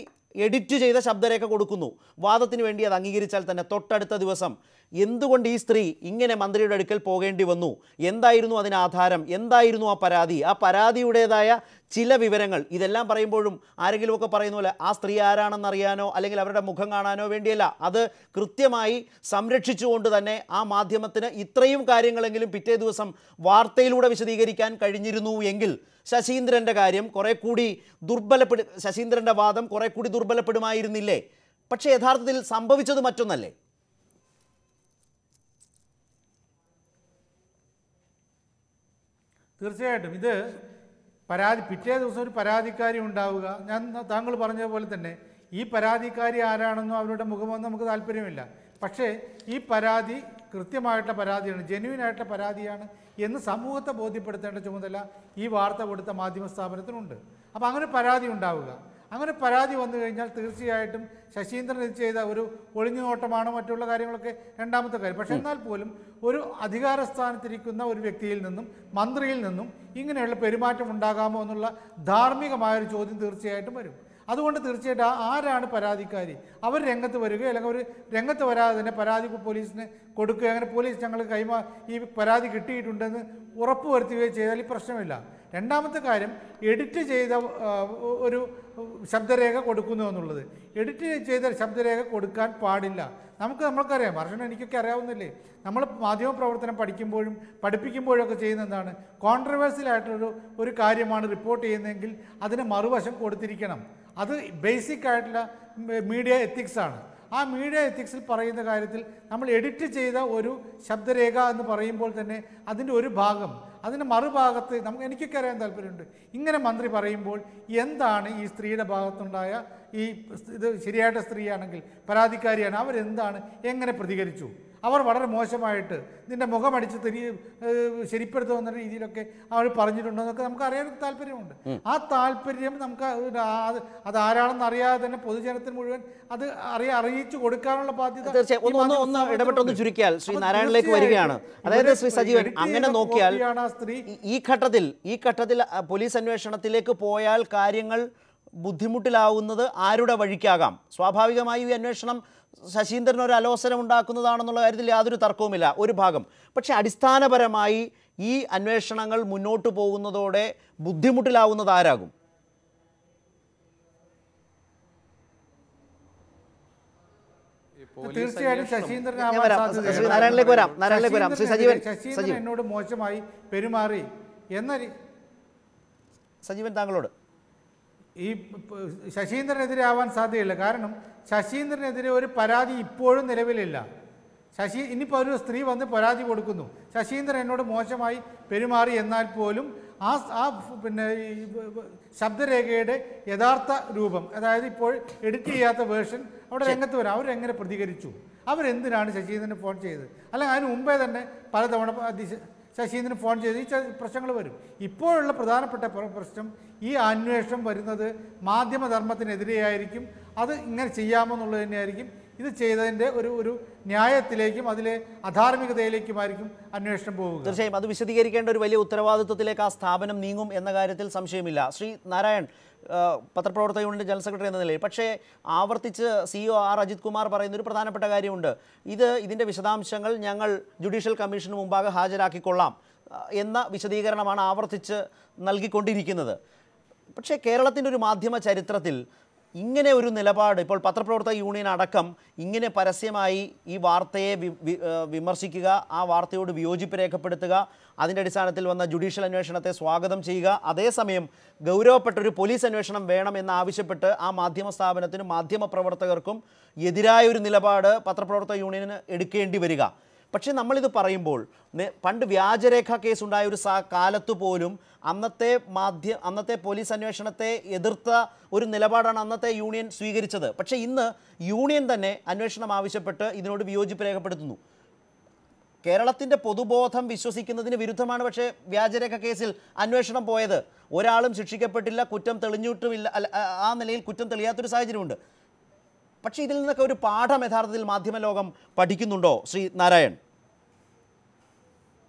എഡിറ്റ് ചെയ്ത ശബ്ദരേഖ കൊടുക്കുന്നു, വാദത്തിന് വേണ്ടി അത് അംഗീകരിച്ചാൽ തന്നെ തൊട്ടടുത്ത ദിവസം എന്തുകൊണ്ട് ഈ സ്ത്രീ ഇങ്ങനെ മന്ത്രിയുടെ അടുക്കൽ പോകേണ്ടി വന്നു, എന്തായിരുന്നു അതിന് ആധാരം, എന്തായിരുന്നു ആ പരാതി, ആ പരാതിയുടേതായ ചില വിവരങ്ങൾ, ഇതെല്ലാം പറയുമ്പോഴും ആരെങ്കിലുമൊക്കെ പറയുന്ന പോലെ ആ സ്ത്രീ ആരാണെന്നറിയാനോ അല്ലെങ്കിൽ അവരുടെ മുഖം കാണാനോ വേണ്ടിയല്ല, അത് കൃത്യമായി സംരക്ഷിച്ചുകൊണ്ട് തന്നെ ആ മാധ്യമത്തിന് ഇത്രയും കാര്യങ്ങളെങ്കിലും പിറ്റേ ദിവസം വാർത്തയിലൂടെ വിശദീകരിക്കാൻ കഴിഞ്ഞിരുന്നു എങ്കിൽ ശശീന്ദ്രൻ്റെ കാര്യം കുറെ കൂടി ശശീന്ദ്രൻ്റെ വാദം കുറെ കൂടി ദുർബലപ്പെടുമായിരുന്നില്ലേ? പക്ഷേ യഥാർത്ഥത്തിൽ സംഭവിച്ചത് മറ്റൊന്നല്ലേ? തീർച്ചയായിട്ടും ഇത് പിറ്റേ ദിവസം ഒരു പരാതിക്കാരി ഉണ്ടാവുക. താങ്കൾ പറഞ്ഞതുപോലെ തന്നെ ഈ പരാതിക്കാരി ആരാണെന്നോ അവരുടെ മുഖമോ നമുക്ക് താല്പര്യമില്ല. പക്ഷേ ഈ പരാതി കൃത്യമായിട്ടുള്ള പരാതിയാണ്, ജെന്യുവിനായിട്ടുള്ള പരാതിയാണ് എന്ന് സമൂഹത്തെ ബോധ്യപ്പെടുത്തേണ്ട ചുമതല ഈ വാർത്ത കൊടുത്ത മാധ്യമ സ്ഥാപനത്തിനുണ്ട്. അപ്പോൾ അങ്ങനെ പരാതി ഉണ്ടാവുക, അങ്ങനെ പരാതി വന്നു കഴിഞ്ഞാൽ തീർച്ചയായിട്ടും ശശീന്ദ്രൻ ഇത് ചെയ്ത ഒരു ഒളിഞ്ഞുനോട്ടമാണോ മറ്റുള്ള കാര്യങ്ങളൊക്കെ രണ്ടാമത്തെ കാര്യം. പക്ഷേ എന്നാൽ പോലും ഒരു അധികാര സ്ഥാനത്തിരിക്കുന്ന ഒരു വ്യക്തിയിൽ നിന്നും മന്ത്രിയിൽ നിന്നും ഇങ്ങനെയുള്ള പെരുമാറ്റം ഉണ്ടാകാമോ എന്നുള്ള ധാർമ്മികമായൊരു ചോദ്യം തീർച്ചയായിട്ടും വരും. അതുകൊണ്ട് തീർച്ചയായിട്ടും ആരാണ് പരാതിക്കാരി, അവർ രംഗത്ത് വരികയോ അല്ലെങ്കിൽ അവർ രംഗത്ത് വരാതെ തന്നെ പരാതി പോലീസിന് കൊടുക്കുകയോ അങ്ങനെ പോലീസ് ഞങ്ങൾ ഈ പരാതി കിട്ടിയിട്ടുണ്ടെന്ന് ഉറപ്പ് വരുത്തുകയോ ചെയ്താൽ ഈ പ്രശ്നമില്ല. രണ്ടാമത്തെ കാര്യം, എഡിറ്റ് ചെയ്ത ഒരു ശബ്ദരേഖ കൊടുക്കുന്നു എന്നുള്ളത്. എഡിറ്റ് ചെയ്ത ശബ്ദരേഖ കൊടുക്കാൻ പാടില്ല. നമ്മൾക്കറിയാം, വർഷം എനിക്കൊക്കെ അറിയാവുന്നില്ലേ, നമ്മൾ മാധ്യമപ്രവർത്തനം പഠിപ്പിക്കുമ്പോഴും ഒക്കെ ചെയ്യുന്ന എന്താണ്, കോൺട്രവേഴ്സ്യൽ ഒരു കാര്യമാണ് റിപ്പോർട്ട് ചെയ്യുന്നതെങ്കിൽ അതിന് മറുവശം കൊടുത്തിരിക്കണം. അത് ബേസിക് ആയിട്ടുള്ള മീഡിയ എത്തിക്സാണ്. ആ മീഡിയ എത്തിക്സിൽ പറയുന്ന കാര്യത്തിൽ നമ്മൾ എഡിറ്റ് ചെയ്ത ഒരു ശബ്ദരേഖ എന്ന് പറയുമ്പോൾ തന്നെ അതിൻ്റെ ഒരു ഭാഗം, അതിൻ്റെ മറുഭാഗത്ത് എനിക്കൊക്കെ അറിയാൻ താല്പര്യമുണ്ട്. ഇങ്ങനെ മന്ത്രി പറയുമ്പോൾ എന്താണ് ഈ സ്ത്രീയുടെ ഭാഗത്തുണ്ടായ ഇത് ശരിയായിട്ട് സ്ത്രീയാണെങ്കിൽ പരാതിക്കാരിയാണ്, അവരെന്താണ് എങ്ങനെ പ്രതികരിച്ചു, അവർ വളരെ മോശമായിട്ട് നിൻ്റെ മുഖമടിച്ച് ശരിപ്പെടുത്തുന്ന രീതിയിലൊക്കെ അവർ പറഞ്ഞിട്ടുണ്ടോ എന്നൊക്കെ നമുക്ക് അറിയാൻ താല്പര്യമുണ്ട്. ആ താല്പര്യം നമുക്ക് അത് ആരാണെന്ന് അറിയാതെ തന്നെ പൊതുജനത്തിന് മുഴുവൻ അത് അറിയിച്ചു കൊടുക്കാനുള്ള ബാധ്യത. ഒന്ന് ഇടപെട്ടൊന്ന് ചുരുക്കിയാൽ ശ്രീ നാരായണനിലേക്ക് വരികയാണ്. അതായത് ശ്രീ സജീവൻ, അങ്ങനെ നോക്കിയാൽ ഈ ഘട്ടത്തിൽ പോലീസ് അന്വേഷണത്തിലേക്ക് പോയാൽ കാര്യങ്ങൾ ബുദ്ധിമുട്ടിലാവുന്നത് ആരുടെ വഴിക്കാകാം. സ്വാഭാവികമായി ഈ അന്വേഷണം ശശീന്ദ്രൻ ഒരു അലോസരം ഉണ്ടാക്കുന്നതാണെന്നുള്ള കാര്യത്തിൽ യാതൊരു തർക്കവുമില്ല, ഒരു ഭാഗം. പക്ഷെ അടിസ്ഥാനപരമായി ഈ അന്വേഷണങ്ങൾ മുന്നോട്ട് പോകുന്നതോടെ ബുദ്ധിമുട്ടിലാവുന്നത് ആരാകും? തീർച്ചയായിട്ടും നാരായണനിലേക്ക് വരാം. ശശീന്ദ്രൻ എന്നോട് മോശമായി പെരുമാറി എന്ന സജീവൻ താങ്കളോട് ഈ ശശീന്ദ്രനെതിരെ ആവാൻ സാധ്യതയില്ല. കാരണം ശശീന്ദ്രനെതിരെ ഒരു പരാതി ഇപ്പോഴും നിലവിലില്ല. ഇനിയിപ്പോൾ ഒരു സ്ത്രീ വന്ന് പരാതി കൊടുക്കുന്നു, ശശീന്ദ്രൻ എന്നോട് മോശമായി പെരുമാറി എന്നാൽ പോലും ആ ആ പിന്നെ ഈ ശബ്ദരേഖയുടെ യഥാർത്ഥ രൂപം, അതായത് ഇപ്പോൾ എഡിറ്റ് ചെയ്യാത്ത വേർഷൻ അവിടെ രംഗത്ത് വരാം. അവരെങ്ങനെ പ്രതികരിച്ചു, അവരെന്തിനാണ് ശശീന്ദ്രന് ഫോൺ ചെയ്തത്, അല്ലെങ്കിൽ അതിന് മുമ്പേ തന്നെ പലതവണ ശശീന്ദ്രന് ഫോൺ ചെയ്ത് ഈ പ്രശ്നങ്ങൾ വരും. ഇപ്പോഴുള്ള പ്രധാനപ്പെട്ട പ്രശ്നം ഈ അന്വേഷണം വരുന്നത് മാധ്യമധർമ്മത്തിനെതിരെയായിരിക്കും. അത് ഇങ്ങനെ ചെയ്യാമോ എന്നുള്ളത് തന്നെയായിരിക്കും. ഇത് ചെയ്തതിൻ്റെ ഒരു ന്യായത്തിലേക്കും അതിലെ അധാർമികതയിലേക്കുമായിരിക്കും അന്വേഷണം പോവുക. തീർച്ചയായും അത് വിശദീകരിക്കേണ്ട ഒരു വലിയ ഉത്തരവാദിത്വത്തിലേക്ക് ആ സ്ഥാപനം നീങ്ങും എന്ന കാര്യത്തിൽ സംശയമില്ല. ശ്രീ നാരായൺ, പത്രപ്രവർത്തക യൂണിയൻ്റെ ജനറൽ സെക്രട്ടറി എന്ന നിലയിൽ, പക്ഷേ ആവർത്തിച്ച് CEO ആർ അജിത് കുമാർ പറയുന്ന ഒരു പ്രധാനപ്പെട്ട കാര്യമുണ്ട്. ഇതിൻ്റെ വിശദാംശങ്ങൾ ഞങ്ങൾ ജുഡീഷ്യൽ കമ്മീഷന് മുമ്പാകെ ഹാജരാക്കിക്കൊള്ളാം എന്ന വിശദീകരണമാണ് ആവർത്തിച്ച് നൽകിക്കൊണ്ടിരിക്കുന്നത്. പക്ഷേ കേരളത്തിൻ്റെ ഒരു മാധ്യമ ചരിത്രത്തിൽ ഇങ്ങനെ ഒരു നിലപാട്, ഇപ്പോൾ പത്രപ്രവർത്തക യൂണിയൻ അടക്കം ഇങ്ങനെ പരസ്യമായി ഈ വാർത്തയെ വിമർശിക്കുക, ആ വാർത്തയോട് വിയോജിപ്പ് രേഖപ്പെടുത്തുക, അതിൻ്റെ അടിസ്ഥാനത്തിൽ വന്ന ജുഡീഷ്യൽ അന്വേഷണത്തെ സ്വാഗതം ചെയ്യുക, അതേസമയം ഗൗരവപ്പെട്ടൊരു പോലീസ് അന്വേഷണം വേണമെന്നാവശ്യപ്പെട്ട് ആ മാധ്യമ സ്ഥാപനത്തിനും മാധ്യമപ്രവർത്തകർക്കും എതിരായൊരു നിലപാട് പത്രപ്രവർത്തക യൂണിയന് എടുക്കേണ്ടി വരിക. പക്ഷേ നമ്മളിത് പറയുമ്പോൾ പണ്ട് വ്യാജരേഖ കേസുണ്ടായ ഒരു കാലത്തു പോലും അന്നത്തെ പോലീസ് അന്വേഷണത്തെ എതിർത്ത ഒരു നിലപാടാണ് അന്നത്തെ യൂണിയൻ സ്വീകരിച്ചത്. പക്ഷേ ഇന്ന് യൂണിയൻ തന്നെ അന്വേഷണം ആവശ്യപ്പെട്ട് ഇതിനോട് വിയോജിപ്പ് രേഖപ്പെടുത്തുന്നു. കേരളത്തിൻ്റെ പൊതുബോധം വിശ്വസിക്കുന്നതിന് വിരുദ്ധമാണ് പക്ഷേ വ്യാജരേഖ കേസിൽ അന്വേഷണം പോയത്. ഒരാളും ശിക്ഷിക്കപ്പെട്ടില്ല, കുറ്റം തെളിഞ്ഞിട്ടുമില്ല, ആ നിലയിൽ കുറ്റം തെളിയാത്തൊരു സാഹചര്യമുണ്ട്. പക്ഷേ ഇതിൽ നിന്നൊക്കെ ഒരു പാഠം യഥാർത്ഥത്തിൽ മാധ്യമലോകം പഠിക്കുന്നുണ്ടോ ശ്രീ നാരായൺ?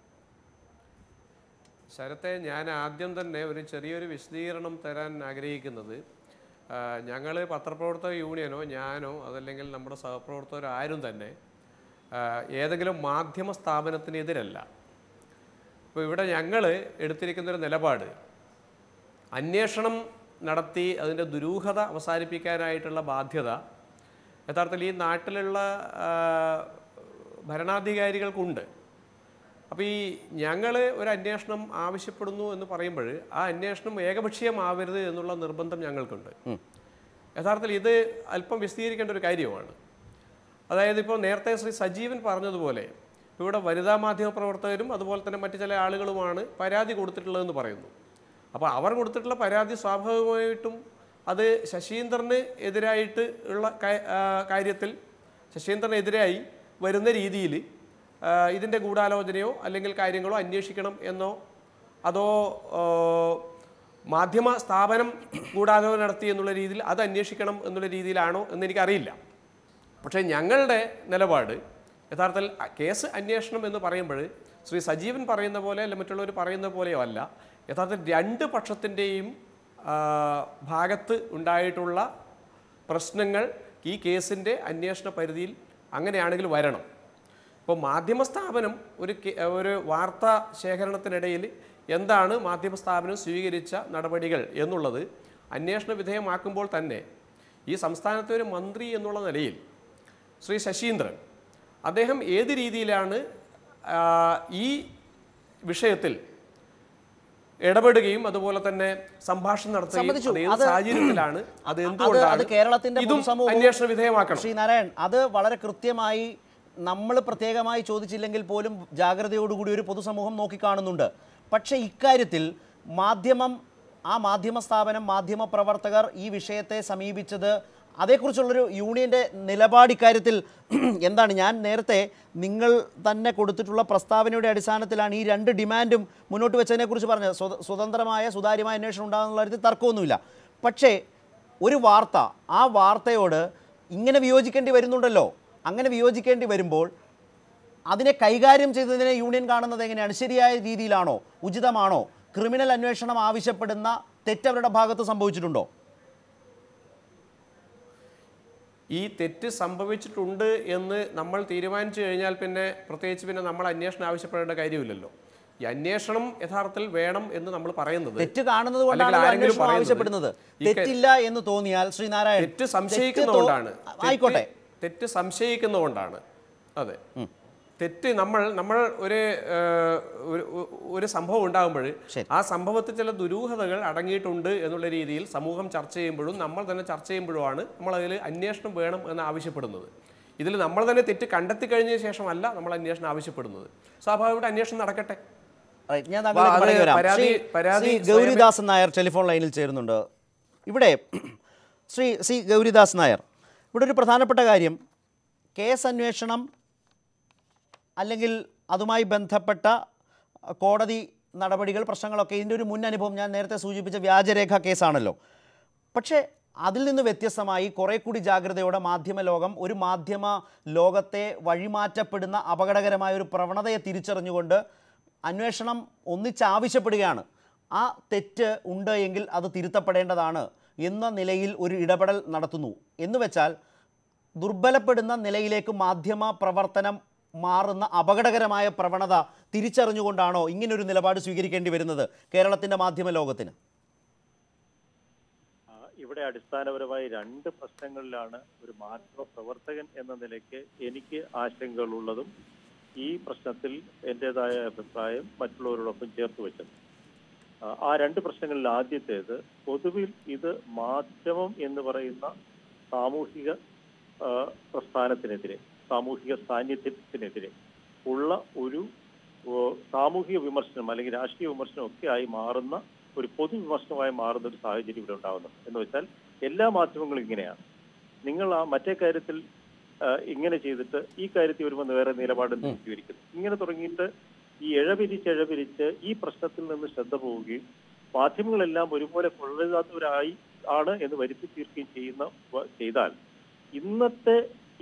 ശരത്തെ, ഞാൻ ആദ്യം തന്നെ ഒരു ചെറിയൊരു വിശദീകരണം തരാൻ ആഗ്രഹിക്കുന്നത്, ഞങ്ങൾ പത്രപ്രവർത്തക യൂണിയനോ ഞാനോ അതല്ലെങ്കിൽ നമ്മുടെ സഹപ്രവർത്തകരോ ആരും തന്നെ ഏതെങ്കിലും മാധ്യമ സ്ഥാപനത്തിനെതിരല്ല. ഇപ്പോൾ ഇവിടെ ഞങ്ങൾ എടുത്തിരിക്കുന്നൊരു നിലപാട്, അന്വേഷണം നടത്തി അതിൻ്റെ ദുരൂഹത അവസാനിപ്പിക്കാനായിട്ടുള്ള ബാധ്യത യഥാർത്ഥത്തിൽ ഈ നാട്ടിലുള്ള ഭരണാധികാരികൾക്കുണ്ട്. അപ്പോൾ ഈ ഞങ്ങൾ ഒരു അന്വേഷണം ആവശ്യപ്പെടുന്നു എന്ന് പറയുമ്പോൾ ആ അന്വേഷണം ഏകപക്ഷീയമാവരുത് എന്നുള്ള നിർബന്ധം ഞങ്ങൾക്കുണ്ട്. യഥാർത്ഥത്തിൽ ഇത് അല്പം വിശദീകരിക്കേണ്ട ഒരു കാര്യമാണ്. അതായത് ഇപ്പോൾ നേരത്തെ ശ്രീ സജീവൻ പറഞ്ഞതുപോലെ ഇവിടെ വനിതാ മാധ്യമ പ്രവർത്തകരും അതുപോലെ തന്നെ മറ്റു ചില ആളുകളുമാണ് പരാതി കൊടുത്തിട്ടുള്ളതെന്ന് പറയുന്നു. അപ്പോൾ അവർ കൊടുത്തിട്ടുള്ള പരാതി സ്വാഭാവികമായിട്ടും അത് ശശീന്ദ്രന് എതിരായിട്ട് ഉള്ള കാര്യത്തിൽ ശശീന്ദ്രനെതിരായി വരുന്ന രീതിയിൽ ഇതിൻ്റെ ഗൂഢാലോചനയോ അല്ലെങ്കിൽ കാര്യങ്ങളോ അന്വേഷിക്കണം എന്നോ അതോ മാധ്യമ സ്ഥാപനം ഗൂഢാലോചന നടത്തി എന്നുള്ള രീതിയിൽ അത് അന്വേഷിക്കണം എന്നുള്ള രീതിയിലാണോ എന്നെനിക്കറിയില്ല. പക്ഷേ ഞങ്ങളുടെ നിലപാട് യഥാർത്ഥത്തിൽ കേസ് അന്വേഷണം എന്ന് പറയുമ്പോൾ ശ്രീ സജീവൻ പറയുന്ന പോലെ അല്ല മറ്റുള്ളവർ പറയുന്ന പോലെയോ അല്ല. യഥാർത്ഥത്തിൽ രണ്ട് പക്ഷത്തിൻ്റെയും ഭാഗത്ത് ഉണ്ടായിട്ടുള്ള പ്രശ്നങ്ങൾ ഈ കേസിൻ്റെ അന്വേഷണ പരിധിയിൽ അങ്ങനെയാണെങ്കിൽ വരണം. ഇപ്പോൾ മാധ്യമ സ്ഥാപനം ഒരു വാർത്താ ശേഖരണത്തിനിടയിൽ എന്താണ് മാധ്യമ സ്ഥാപനം സ്വീകരിച്ച നടപടികൾ എന്നുള്ളത് അന്വേഷണ വിധേയമാക്കുമ്പോൾ തന്നെ ഈ സംസ്ഥാനത്തെ ഒരു മന്ത്രി എന്നുള്ള നിലയിൽ ശ്രീ ശശീന്ദ്രൻ അദ്ദേഹം ഏത് രീതിയിലാണ് ഈ വിഷയത്തിൽ ഇടപെടുകയും അതുപോലെ തന്നെ സംഭാഷണം നടത്തുകയും സാഹചര്യത്തിലാണ് അത് എന്തുകൊണ്ടാണ് ഇതും അന്വേഷണ വിധേയമാക്കണം. ശ്രീ നാരായൺ, അത് വളരെ കൃത്യമായി നമ്മൾ പ്രത്യേകമായി ചോദിച്ചില്ലെങ്കിൽ പോലും ജാഗ്രതയോടുകൂടി ഒരു പൊതുസമൂഹം നോക്കിക്കാണുന്നുണ്ട്. പക്ഷേ ഇക്കാര്യത്തിൽ മാധ്യമ സ്ഥാപനം മാധ്യമ പ്രവർത്തകർ ഈ വിഷയത്തെ സമീപിച്ചത്, അതേക്കുറിച്ചുള്ളൊരു യൂണിയൻ്റെ നിലപാട് ഇക്കാര്യത്തിൽ എന്താണ്? ഞാൻ നേരത്തെ നിങ്ങൾ തന്നെ കൊടുത്തിട്ടുള്ള പ്രസ്താവനയുടെ അടിസ്ഥാനത്തിലാണ് ഈ രണ്ട് ഡിമാൻഡും മുന്നോട്ട് വെച്ചതിനെക്കുറിച്ച് പറഞ്ഞത്. സ്വതന്ത്രമായ സുതാര്യമായ അന്വേഷണം ഉണ്ടാകുന്നുള്ള കാര്യത്തിൽ തർക്കമൊന്നുമില്ല. പക്ഷേ ഒരു വാർത്ത, ആ വാർത്തയോട് ഇങ്ങനെ വിയോജിക്കേണ്ടി വരുന്നുണ്ടല്ലോ. അങ്ങനെ വിയോജിക്കേണ്ടി വരുമ്പോൾ അതിനെ കൈകാര്യം ചെയ്തതിനെ യൂണിയൻ കാണുന്നത് എങ്ങനെയാണ്? ശരിയായ രീതിയിലാണോ? ഉചിതമാണോ? ക്രിമിനൽ അന്വേഷണം ആവശ്യപ്പെടുന്ന തെറ്റവരുടെ ഭാഗത്ത് സംഭവിച്ചിട്ടുണ്ടോ? ഈ തെറ്റ് സംഭവിച്ചിട്ടുണ്ട് എന്ന് നമ്മൾ തീരുമാനിച്ചു കഴിഞ്ഞാൽ പിന്നെ പ്രത്യേകിച്ച് നമ്മൾ അന്വേഷണം ആവശ്യപ്പെടേണ്ട കാര്യമില്ലല്ലോ. ഈ അന്വേഷണം യഥാർത്ഥത്തിൽ വേണം എന്ന് നമ്മൾ പറയുന്നത് തെറ്റ് കാണുന്നത് കൊണ്ടാണ് ആവശ്യപ്പെടുന്നത്. തെറ്റില്ല എന്ന് തോന്നിയാൽ ശ്രീനാരായൺ തെറ്റ് സംശയിക്കുന്നതുകൊണ്ടാണ്. ആയിക്കോട്ടെ, തെറ്റ് സംശയിക്കുന്നതുകൊണ്ടാണ്. അതെ, തെറ്റ് നമ്മൾ ഒരു സംഭവം ഉണ്ടാകുമ്പോൾ ആ സംഭവത്തിൽ ചില ദുരൂഹതകൾ അടങ്ങിയിട്ടുണ്ട് എന്നുള്ള രീതിയിൽ സമൂഹം ചർച്ച ചെയ്യുമ്പോഴും നമ്മൾ തന്നെ ചർച്ച ചെയ്യുമ്പോഴുമാണ് നമ്മൾ അതിൽ അന്വേഷണം വേണം എന്ന് ആവശ്യപ്പെടുന്നത്. ഇതിൽ നമ്മൾ തന്നെ തെറ്റ് കണ്ടെത്തി കഴിഞ്ഞ ശേഷമല്ല നമ്മൾ അന്വേഷണം ആവശ്യപ്പെടുന്നത്. സ്വാഭാവികമായിട്ട് അന്വേഷണം നടക്കട്ടെ. ഞാൻ താങ്കളിലേക്ക് മടങ്ങി വരാം. ശ്രീ ഗൗരിദാസൻ നായർ ടെലിഫോൺ ലൈനിൽ ചേരുന്നുണ്ട്. ഇവിടെ ശ്രീ ഗൗരിദാസ് നായർ, ഇവിടെ ഒരു പ്രധാനപ്പെട്ട കാര്യം, കേസ് അന്വേഷണം അല്ലെങ്കിൽ അതുമായി ബന്ധപ്പെട്ട കോടതി നടപടികൾ, പ്രശ്നങ്ങളൊക്കെ ഇതിൻ്റെ ഒരു മുൻ അനുഭവം ഞാൻ നേരത്തെ സൂചിപ്പിച്ച വ്യാജരേഖ കേസാണല്ലോ. പക്ഷേ അതിൽ നിന്ന് വ്യത്യസ്തമായി കുറേ കൂടി ജാഗ്രതയോടെ മാധ്യമ ലോകം ഒരു മാധ്യമ ലോകത്തെ വഴിമാറ്റപ്പെടുന്ന അപകടകരമായ ഒരു പ്രവണതയെ തിരിച്ചറിഞ്ഞുകൊണ്ട് അന്വേഷണം ഒന്നിച്ചാവശ്യപ്പെടുകയാണ്. ആ തെറ്റ് ഉണ്ട് എങ്കിൽ അത് തിരുത്തപ്പെടേണ്ടതാണ് എന്ന നിലയിൽ ഒരു ഇടപെടൽ നടത്തുന്നു. എന്ന് വെച്ചാൽ ദുർബലപ്പെടുന്ന നിലയിലേക്ക് മാധ്യമ പ്രവർത്തനം മാറുന്ന അപകടകരമായ പ്രവണത തിരിച്ചറിഞ്ഞുകൊണ്ടാണോ ഇങ്ങനൊരു നിലപാട് സ്വീകരിക്കേണ്ടി വരുന്നത് കേരളത്തിൻ്റെ മാധ്യമ ലോകത്തിന്? ഇവിടെ അടിസ്ഥാനപരമായി രണ്ട് പ്രശ്നങ്ങളിലാണ് ഒരു മാധ്യമ പ്രവർത്തകൻ എന്ന നിലയ്ക്ക് എനിക്ക് ആശങ്കകളുള്ളതും ഈ പ്രശ്നത്തിൽ എൻ്റെതായ അഭിപ്രായം മറ്റുള്ളവരോടൊപ്പം ചേർത്ത് വെച്ചത്. ആ രണ്ട് പ്രശ്നങ്ങളിൽ ആദ്യത്തേത്, പൊതുവിൽ ഇത് മാധ്യമം എന്ന് പറയുന്ന സാമൂഹിക പ്രസ്ഥാനത്തിനെതിരെ, സാമൂഹിക സാന്നിധ്യത്തിനെതിരെ ഉള്ള ഒരു സാമൂഹിക വിമർശനം അല്ലെങ്കിൽ രാഷ്ട്രീയ വിമർശനം ഒക്കെ ആയി മാറുന്ന ഒരു പൊതുവിമർശനമായി മാറുന്ന ഒരു സാഹചര്യം ഇവിടെ ഉണ്ടാകുന്നു. എന്ന് വെച്ചാൽ എല്ലാ മാധ്യമങ്ങളും ഇങ്ങനെയാണ്. നിങ്ങൾ ആ മറ്റേ കാര്യത്തിൽ ഇങ്ങനെ ചെയ്തിട്ട് ഈ കാര്യത്തിൽ വരുമ്പോൾ വേറെ നിലപാട് സ്വീകരിക്കുന്നു. ഇങ്ങനെ തുടങ്ങിയിട്ട് ഈ ഇഴപിരിച്ച് ഈ പ്രശ്നത്തിൽ നിന്ന് ശ്രദ്ധ പോവുകയും മാധ്യമങ്ങളെല്ലാം ഒരുപോലെ കൊള്ളരുതാത്തവരായി ആണ് എന്ന് വരുത്തി തീർക്കുകയും ചെയ്താൽ ഇന്നത്തെ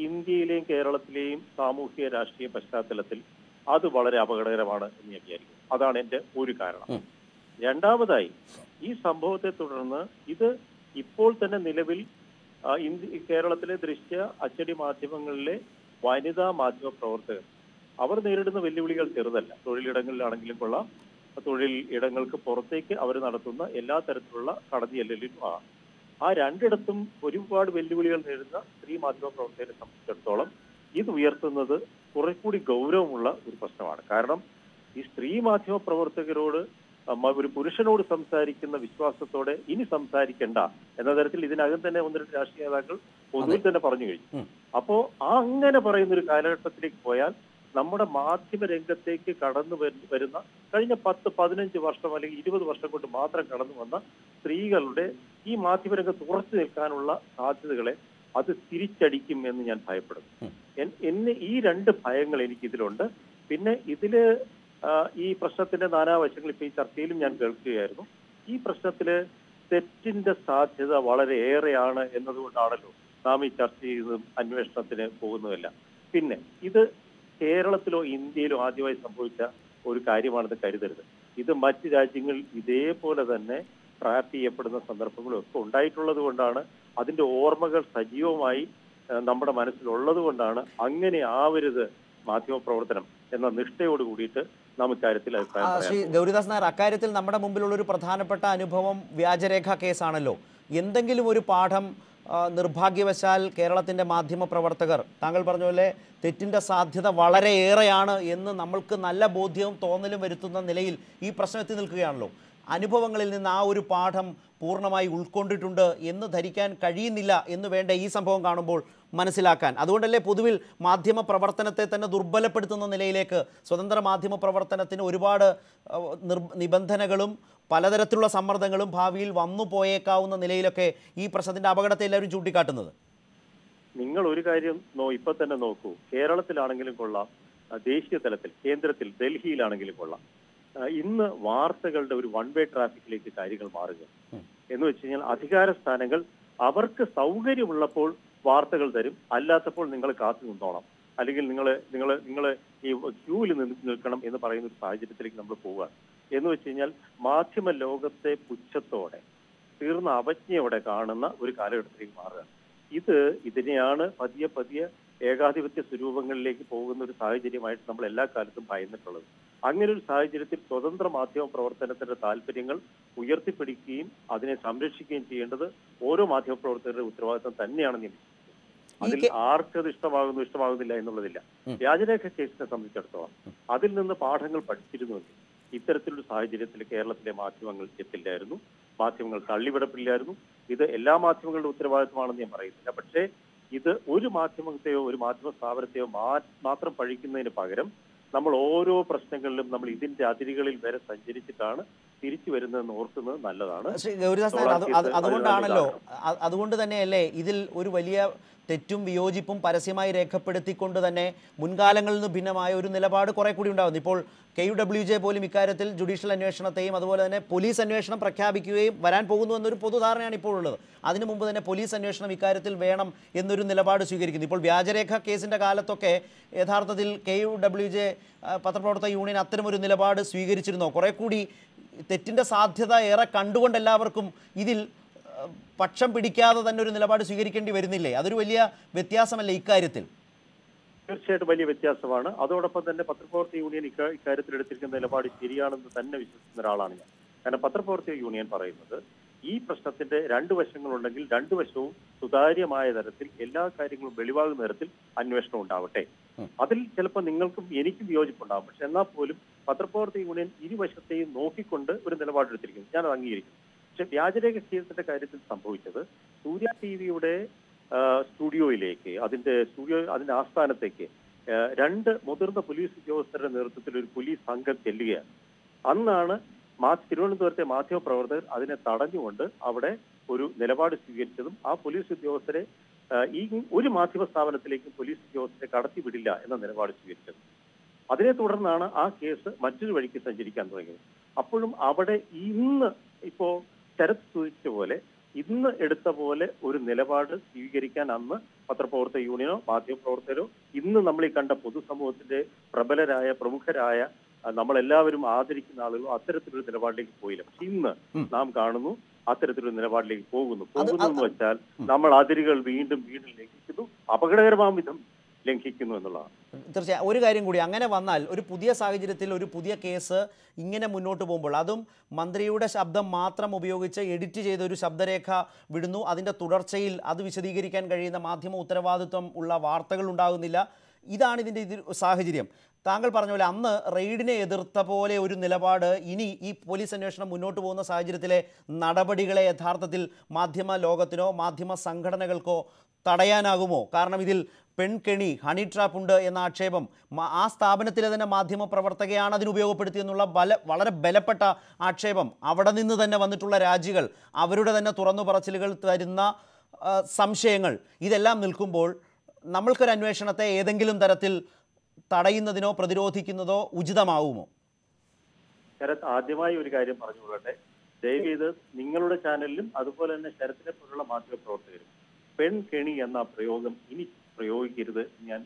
ഇന്ത്യയിലെയും കേരളത്തിലെയും സാമൂഹിക രാഷ്ട്രീയ പശ്ചാത്തലത്തിൽ അത് വളരെ അപകടകരമാണ് എന്ന് ഞാൻ വിചാരിക്കുന്നു. അതാണ് എൻ്റെ ഒരു കാരണം. രണ്ടാമതായി, ഈ സംഭവത്തെ തുടർന്ന് ഇത് ഇപ്പോൾ തന്നെ നിലവിൽ കേരളത്തിലെ ദൃശ്യ അച്ചടി മാധ്യമങ്ങളിലെ വനിതാ മാധ്യമ പ്രവർത്തകർ അവർ നേരിടുന്ന വെല്ലുവിളികൾ ചെറുതല്ല. തൊഴിലിടങ്ങളിലാണെങ്കിലും കൊള്ളാം, തൊഴിൽ ഇടങ്ങൾക്ക് പുറത്തേക്ക് അവർ നടത്തുന്ന എല്ലാ തരത്തിലുള്ള കടത്തിയെല്ലലിനും ആ രണ്ടിടത്തും ഒരുപാട് വെല്ലുവിളികൾ നേരിടുന്ന സ്ത്രീ മാധ്യമ പ്രവർത്തകരെ സംബന്ധിച്ചിടത്തോളം ഇത് ഉയർത്തുന്നത് കുറെ കൂടി ഗൗരവമുള്ള ഒരു പ്രശ്നമാണ്. കാരണം ഈ സ്ത്രീ മാധ്യമ പ്രവർത്തകരോട് ഒരു പുരുഷനോട് സംസാരിക്കുന്ന വിശ്വാസത്തോടെ ഇനി സംസാരിക്കേണ്ട എന്ന തരത്തിൽ ഇതിനകം തന്നെ ഒന്ന് രണ്ട് രാഷ്ട്രീയ നേതാക്കൾ പൊതുവിൽ തന്നെ പറഞ്ഞു കഴിഞ്ഞു. അപ്പോ അങ്ങനെ പറയുന്ന ഒരു കാലഘട്ടത്തിലേക്ക് പോയാൽ നമ്മുടെ മാധ്യമ രംഗത്തേക്ക് കടന്നു വരുന്ന കഴിഞ്ഞ 10-15 വർഷം അല്ലെങ്കിൽ 20 വർഷം കൊണ്ട് മാത്രം കടന്നു വന്ന സ്ത്രീകളുടെ ഈ മാധ്യമരംഗത്ത് ഉറച്ചു നിൽക്കാനുള്ള സാധ്യതകളെ അത് തിരിച്ചടിക്കും എന്ന് ഞാൻ ഭയപ്പെടുന്നു. എന്നെ ഈ രണ്ട് ഭയങ്ങൾ എനിക്കിതിലുണ്ട്. പിന്നെ ഇതില് ഈ പ്രശ്നത്തിന്റെ നാനാവശങ്ങൾ ഇപ്പൊ ഈ ചർച്ചയിലും ഞാൻ കേൾക്കുകയായിരുന്നു. ഈ പ്രശ്നത്തില് തെറ്റിന്റെ സാധ്യത വളരെ ഏറെയാണ് എന്നതുകൊണ്ടാണല്ലോ നാം ഈ ചർച്ച ചെയ്തതും അന്വേഷണത്തിന് പോകുന്നതല്ല. പിന്നെ ഇത് കേരളത്തിലോ ഇന്ത്യയിലോ ആദ്യമായി സംഭവിച്ച ഒരു കാര്യമാണെന്ന് കരുതരുത്. ഇത് മറ്റ് രാജ്യങ്ങളിൽ ഇതേപോലെ തന്നെ ട്രാപ്പ് ചെയ്യപ്പെടുന്ന സന്ദർഭങ്ങളും ഒക്കെ ഉണ്ടായിട്ടുള്ളത് കൊണ്ടാണ്, അതിന്റെ ഓർമ്മകൾ സജീവമായി നമ്മുടെ മനസ്സിലുള്ളത് കൊണ്ടാണ് അങ്ങനെ ആവരുത് മാധ്യമ പ്രവർത്തനം എന്ന നിഷ്ഠയോട് കൂടിയിട്ട് നാം ഇക്കാര്യത്തിൽ അഭിപ്രായം. ശ്രീ ഗൗരിദാസ് നായർ, അക്കാര്യത്തിൽ നമ്മുടെ മുമ്പിലുള്ള ഒരു പ്രധാനപ്പെട്ട അനുഭവം വ്യാജരേഖ കേസാണല്ലോ. എന്തെങ്കിലും ഒരു പാഠം നിർഭാഗ്യവശാൽ കേരളത്തിൻ്റെ മാധ്യമ പ്രവർത്തകർ, താങ്കൾ പറഞ്ഞ പോലെ തെറ്റിൻ്റെ സാധ്യത വളരെ ഏറെയാണ് എന്ന് നമ്മൾക്ക് നല്ല ബോധ്യവും തോന്നലും വരുത്തുന്ന നിലയിൽ ഈ പ്രശ്നം എത്തി നിൽക്കുകയാണല്ലോ. അനുഭവങ്ങളിൽ നിന്ന് ആ ഒരു പാഠം പൂർണ്ണമായി ഉൾക്കൊണ്ടിട്ടുണ്ട് എന്ന് ധരിക്കാൻ കഴിയുന്നില്ല എന്ന് വേണ്ട ഈ സംഭവം കാണുമ്പോൾ മനസ്സിലാക്കാൻ. അതുകൊണ്ടല്ലേ പൊതുവിൽ മാധ്യമ പ്രവർത്തനത്തെ തന്നെ ദുർബലപ്പെടുത്തുന്ന നിലയിലേക്ക്, സ്വതന്ത്ര മാധ്യമ പ്രവർത്തനത്തിന് ഒരുപാട് നിബന്ധനകളും പലതരത്തിലുള്ള സമ്മർദ്ദങ്ങളും ഭാവിയിൽ വന്നു പോയേക്കാവുന്ന നിലയിലൊക്കെ ഈ പ്രശ്നത്തിൻ്റെ അപകടത്തെ എല്ലാവരും ചൂണ്ടിക്കാട്ടുന്നത്? നിങ്ങൾ ഒരു കാര്യം ഇപ്പൊ തന്നെ നോക്കൂ. കേരളത്തിലാണെങ്കിലും കൊള്ളാം, ദേശീയ തലത്തിൽ കേന്ദ്രത്തിൽ ഡൽഹിയിലാണെങ്കിലും കൊള്ളാം, ഇന്ന് വാർത്തകളുടെ ഒരു വൺ വേ ട്രാഫിക്കിലേക്ക് കാര്യങ്ങൾ മാറുക എന്ന് വെച്ച് കഴിഞ്ഞാൽ അധികാര സ്ഥാനങ്ങൾ അവർക്ക് സൗകര്യമുള്ളപ്പോൾ വാർത്തകൾ തരും, അല്ലാത്തപ്പോൾ നിങ്ങൾ കാത്തു നിന്നോണം, അല്ലെങ്കിൽ നിങ്ങൾ ഈ ക്യൂവിൽ നിൽക്കണം എന്ന് പറയുന്ന ഒരു സാഹചര്യത്തിലേക്ക് നമ്മൾ പോവുകയാണ്. എന്ന് വെച്ച് കഴിഞ്ഞാൽ മാധ്യമ ലോകത്തെ പുച്ഛത്തോടെ തീർന്ന അവജ്ഞയോടെ കാണുന്ന ഒരു കാലഘട്ടത്തിലേക്ക് മാറുക. ഇതിനെയാണ് പതിയെ ഏകാധിപത്യ സ്വരൂപങ്ങളിലേക്ക് പോകുന്ന ഒരു സാഹചര്യമായിട്ട് നമ്മൾ എല്ലാ കാലത്തും ഭയന്നിട്ടുള്ളത്. അങ്ങനെ ഒരു സാഹചര്യത്തിൽ സ്വതന്ത്ര മാധ്യമ പ്രവർത്തനത്തിന്റെ താല്പര്യങ്ങൾ ഉയർത്തിപ്പിടിക്കുകയും അതിനെ സംരക്ഷിക്കുകയും ചെയ്യേണ്ടത് ഓരോ മാധ്യമ പ്രവർത്തകരുടെ ഉത്തരവാദിത്വം തന്നെയാണെന്ന് ഞാൻ അതിൽ ആർക്കത് ഇഷ്ടമാകുന്നില്ല എന്നുള്ളതില്ല. വ്യാജരേഖ കേസിനെ സംബന്ധിച്ചിടത്തോളം അതിൽ നിന്ന് പാഠങ്ങൾ പഠിച്ചിരുന്നുവെങ്കിൽ ഇത്തരത്തിലൊരു സാഹചര്യത്തിൽ കേരളത്തിലെ മാധ്യമങ്ങൾ എത്തില്ലായിരുന്നു, മാധ്യമങ്ങൾ തള്ളിവിടപ്പില്ലായിരുന്നു. ഇത് എല്ലാ മാധ്യമങ്ങളുടെ ഉത്തരവാദിത്വമാണെന്ന് ഞാൻ പറയുന്നില്ല. പക്ഷേ ഇത് ഒരു മാധ്യമത്തെയോ ഒരു മാധ്യമ സ്ഥാപനത്തെയോ മാത്രം പഴിക്കുന്നതിന് പകരം നമ്മൾ ഓരോ പ്രശ്നങ്ങളിലും നമ്മൾ ഇതിന്റെ അതിരുകളിൽ വരെ സഞ്ചരിച്ചിട്ടാണ് തിരിച്ചു വരുന്നതെന്ന് ഓർക്കുന്നത് നല്ലതാണ്. ശ്രീ ഗൗരിദാസ് നായർ, അതുകൊണ്ടാണല്ലോ, അതുകൊണ്ട് തന്നെയല്ലേ ഇതിൽ ഒരു വലിയ തെറ്റും വിയോജിപ്പും പരസ്യമായി രേഖപ്പെടുത്തിക്കൊണ്ട് തന്നെ മുൻകാലങ്ങളിൽ നിന്ന് ഭിന്നമായ ഒരു നിലപാട് കുറെ കൂടി ഉണ്ടാകുന്നു. ഇപ്പോൾ KUWJ പോലും ഇക്കാര്യത്തിൽ ജുഡീഷ്യൽ അന്വേഷണത്തെയും അതുപോലെ തന്നെ പോലീസ് അന്വേഷണം പ്രഖ്യാപിക്കുകയും വരാൻ പോകുന്നു എന്നൊരു പൊതുധാരണയാണ് ഇപ്പോൾ ഉള്ളത്. അതിനു മുമ്പ് തന്നെ പോലീസ് അന്വേഷണം ഇക്കാര്യത്തിൽ വേണം എന്നൊരു നിലപാട് സ്വീകരിക്കുന്നു. ഇപ്പോൾ വ്യാജരേഖ കേസിൻ്റെ കാലത്തൊക്കെ യഥാർത്ഥത്തിൽ KUWJ പത്രപ്രവർത്തക യൂണിയൻ അത്തരമൊരു നിലപാട് സ്വീകരിച്ചിരുന്നോ? കുറെ കൂടി തെറ്റിൻ്റെ സാധ്യത ഏറെ കണ്ടുകൊണ്ട് എല്ലാവർക്കും ഇതിൽ പക്ഷം പിടിക്കാതെ തന്നെ ഒരു നിലപാട് സ്വീകരിക്കേണ്ടി വരുന്നില്ലേ? അതൊരു വലിയ വ്യത്യാസമല്ലേ ഇക്കാര്യത്തിൽ? തീർച്ചയായിട്ടും വലിയ വ്യത്യാസമാണ്. അതോടൊപ്പം തന്നെ പത്രപ്രവർത്തക യൂണിയൻ ഇക്കാര്യത്തിൽ എടുത്തിരിക്കുന്ന നിലപാട് ശരിയാണെന്ന് തന്നെ വിശ്വസിക്കുന്ന ഒരാളാണ് ഞാൻ. കാരണം പത്രപ്രവർത്തക യൂണിയൻ പറയുന്നത് ഈ പ്രശ്നത്തിന്റെ രണ്ട് വശങ്ങളുണ്ടെങ്കിൽ രണ്ടു വശവും സുതാര്യമായ തരത്തിൽ എല്ലാ കാര്യങ്ങളും വെളിവാകുന്ന തരത്തിൽ അന്വേഷണം ഉണ്ടാവട്ടെ. അതിൽ ചിലപ്പോൾ നിങ്ങൾക്കും എനിക്കും വിയോജിപ്പുണ്ടാകും. പക്ഷെ എന്നാൽ പോലും പത്രപ്രവർത്തക യൂണിയൻ ഇരുവശത്തെയും നോക്കിക്കൊണ്ട് ഒരു നിലപാടെടുത്തിരിക്കുന്നു. ഞാനത് അംഗീകരിക്കുന്നു. പക്ഷെ വ്യാജരേഖ കേസിന്റെ കാര്യത്തിൽ സംഭവിച്ചത് സൂര്യ TV-യുടെ സ്റ്റുഡിയോയിലേക്ക്, അതിന്റെ ആസ്ഥാനത്തേക്ക് രണ്ട് മുതിർന്ന പോലീസ് ഉദ്യോഗസ്ഥരുടെ നേതൃത്വത്തിൽ ഒരു പോലീസ് സംഘം ചെല്ലുകയാണ്. അന്നാണ് തിരുവനന്തപുരത്തെ മാധ്യമപ്രവർത്തകർ അതിനെ തടഞ്ഞുകൊണ്ട് അവിടെ ഒരു നിലപാട് സ്വീകരിച്ചതും ആ പോലീസ് ഉദ്യോഗസ്ഥരെ ഈ ഒരു മാധ്യമ സ്ഥാപനത്തിലേക്കും പോലീസ് ഉദ്യോഗസ്ഥരെ കടത്തിവിടില്ല എന്ന നിലപാട് സ്വീകരിച്ചത്. അതിനെ തുടർന്നാണ് ആ കേസ് മറ്റൊരു വഴിക്ക് സഞ്ചരിക്കാൻ തുടങ്ങിയത്. അപ്പോഴും അവിടെ ഇന്ന് ഇപ്പോ ശരത് സൂചിച്ച പോലെ ഇന്ന് എടുത്ത പോലെ ഒരു നിലപാട് സ്വീകരിക്കാൻ അന്ന് പത്രപ്രവർത്തക യൂണിയനോ മാധ്യമപ്രവർത്തകരോ ഇന്ന് നമ്മൾ ഈ കണ്ട പൊതുസമൂഹത്തിന്റെ പ്രബലരായ പ്രമുഖരായ നമ്മളെല്ലാവരും ആദരിക്കുന്ന ആളുകളോ അത്തരത്തിലൊരു നിലപാടിലേക്ക് പോയില്ല. പക്ഷെ ഇന്ന് നാം കാണുന്നു അത്തരത്തിലൊരു നിലപാടിലേക്ക് പോകുന്നു എന്ന് വെച്ചാൽ നമ്മൾ അതിരുകൾ വീണ്ടും ലംഘിക്കുന്നു, അപകടകരമായ വിധം ലംഘിക്കുന്നു എന്നുള്ളതാണ്. തീർച്ചയായും ഒരു കാര്യം കൂടി, അങ്ങനെ വന്നാൽ ഒരു പുതിയ സാഹചര്യത്തിൽ ഒരു പുതിയ കേസ് ഇങ്ങനെ മുന്നോട്ട് പോകുമ്പോൾ അതും മന്ത്രിയുടെ ശബ്ദം മാത്രം ഉപയോഗിച്ച് എഡിറ്റ് ചെയ്ത ഒരു ശബ്ദരേഖ വിടുന്നു, അതിൻ്റെ തുടർച്ചയിൽ അത് വിശദീകരിക്കാൻ കഴിയുന്ന മാധ്യമ ഉത്തരവാദിത്വം ഉള്ള വാർത്തകൾ ഉണ്ടാകുന്നില്ല. ഇതാണ് ഇതിൻ്റെ സാഹചര്യം. താങ്കൾ പറഞ്ഞ പോലെ അന്ന് റെയ്ഡിനെ എതിർത്ത പോലെ ഒരു നിലപാട് ഇനി ഈ പോലീസ് അന്വേഷണം മുന്നോട്ട് പോകുന്ന സാഹചര്യത്തിലെ നടപടികളെ യഥാർത്ഥത്തിൽ മാധ്യമ ലോകത്തിനോ മാധ്യമ സംഘടനകൾക്കോ തടയാനാകുമോ? കാരണം ഇതിൽ പെൺകെണി, ഹണി ട്രാപ്പ് ഉണ്ട് എന്ന ആക്ഷേപം ആ സ്ഥാപനത്തിലെ തന്നെ മാധ്യമ പ്രവർത്തകയാണ് അതിന് ഉപയോഗപ്പെടുത്തിയെന്നുള്ള വളരെ ബലപ്പെട്ട ആക്ഷേപം, അവിടെ നിന്ന് തന്നെ വന്നിട്ടുള്ള രാജികൾ, അവരുടെ തന്നെ തുറന്നു പറച്ചിലുകൾ തരുന്ന സംശയങ്ങൾ, ഇതെല്ലാം നിൽക്കുമ്പോൾ നമ്മൾക്കൊരു അന്വേഷണത്തെ ഏതെങ്കിലും തരത്തിൽ തടയുന്നതിനോ പ്രതിരോധിക്കുന്നതോ ഉചിതമാവുമോ? ശരത്, ആദ്യമായി ഒരു കാര്യം പറഞ്ഞുകൊള്ളട്ടെ. ദയവേത് നിങ്ങളുടെ ചാനലിലും അതുപോലെ തന്നെ ശരത്തിനെ പോലുള്ള മാധ്യമ പ്രവർത്തകരും പെൺകെണി എന്ന പ്രയോഗം ഇനി പ്രയോഗിക്കരുത് ഞാൻ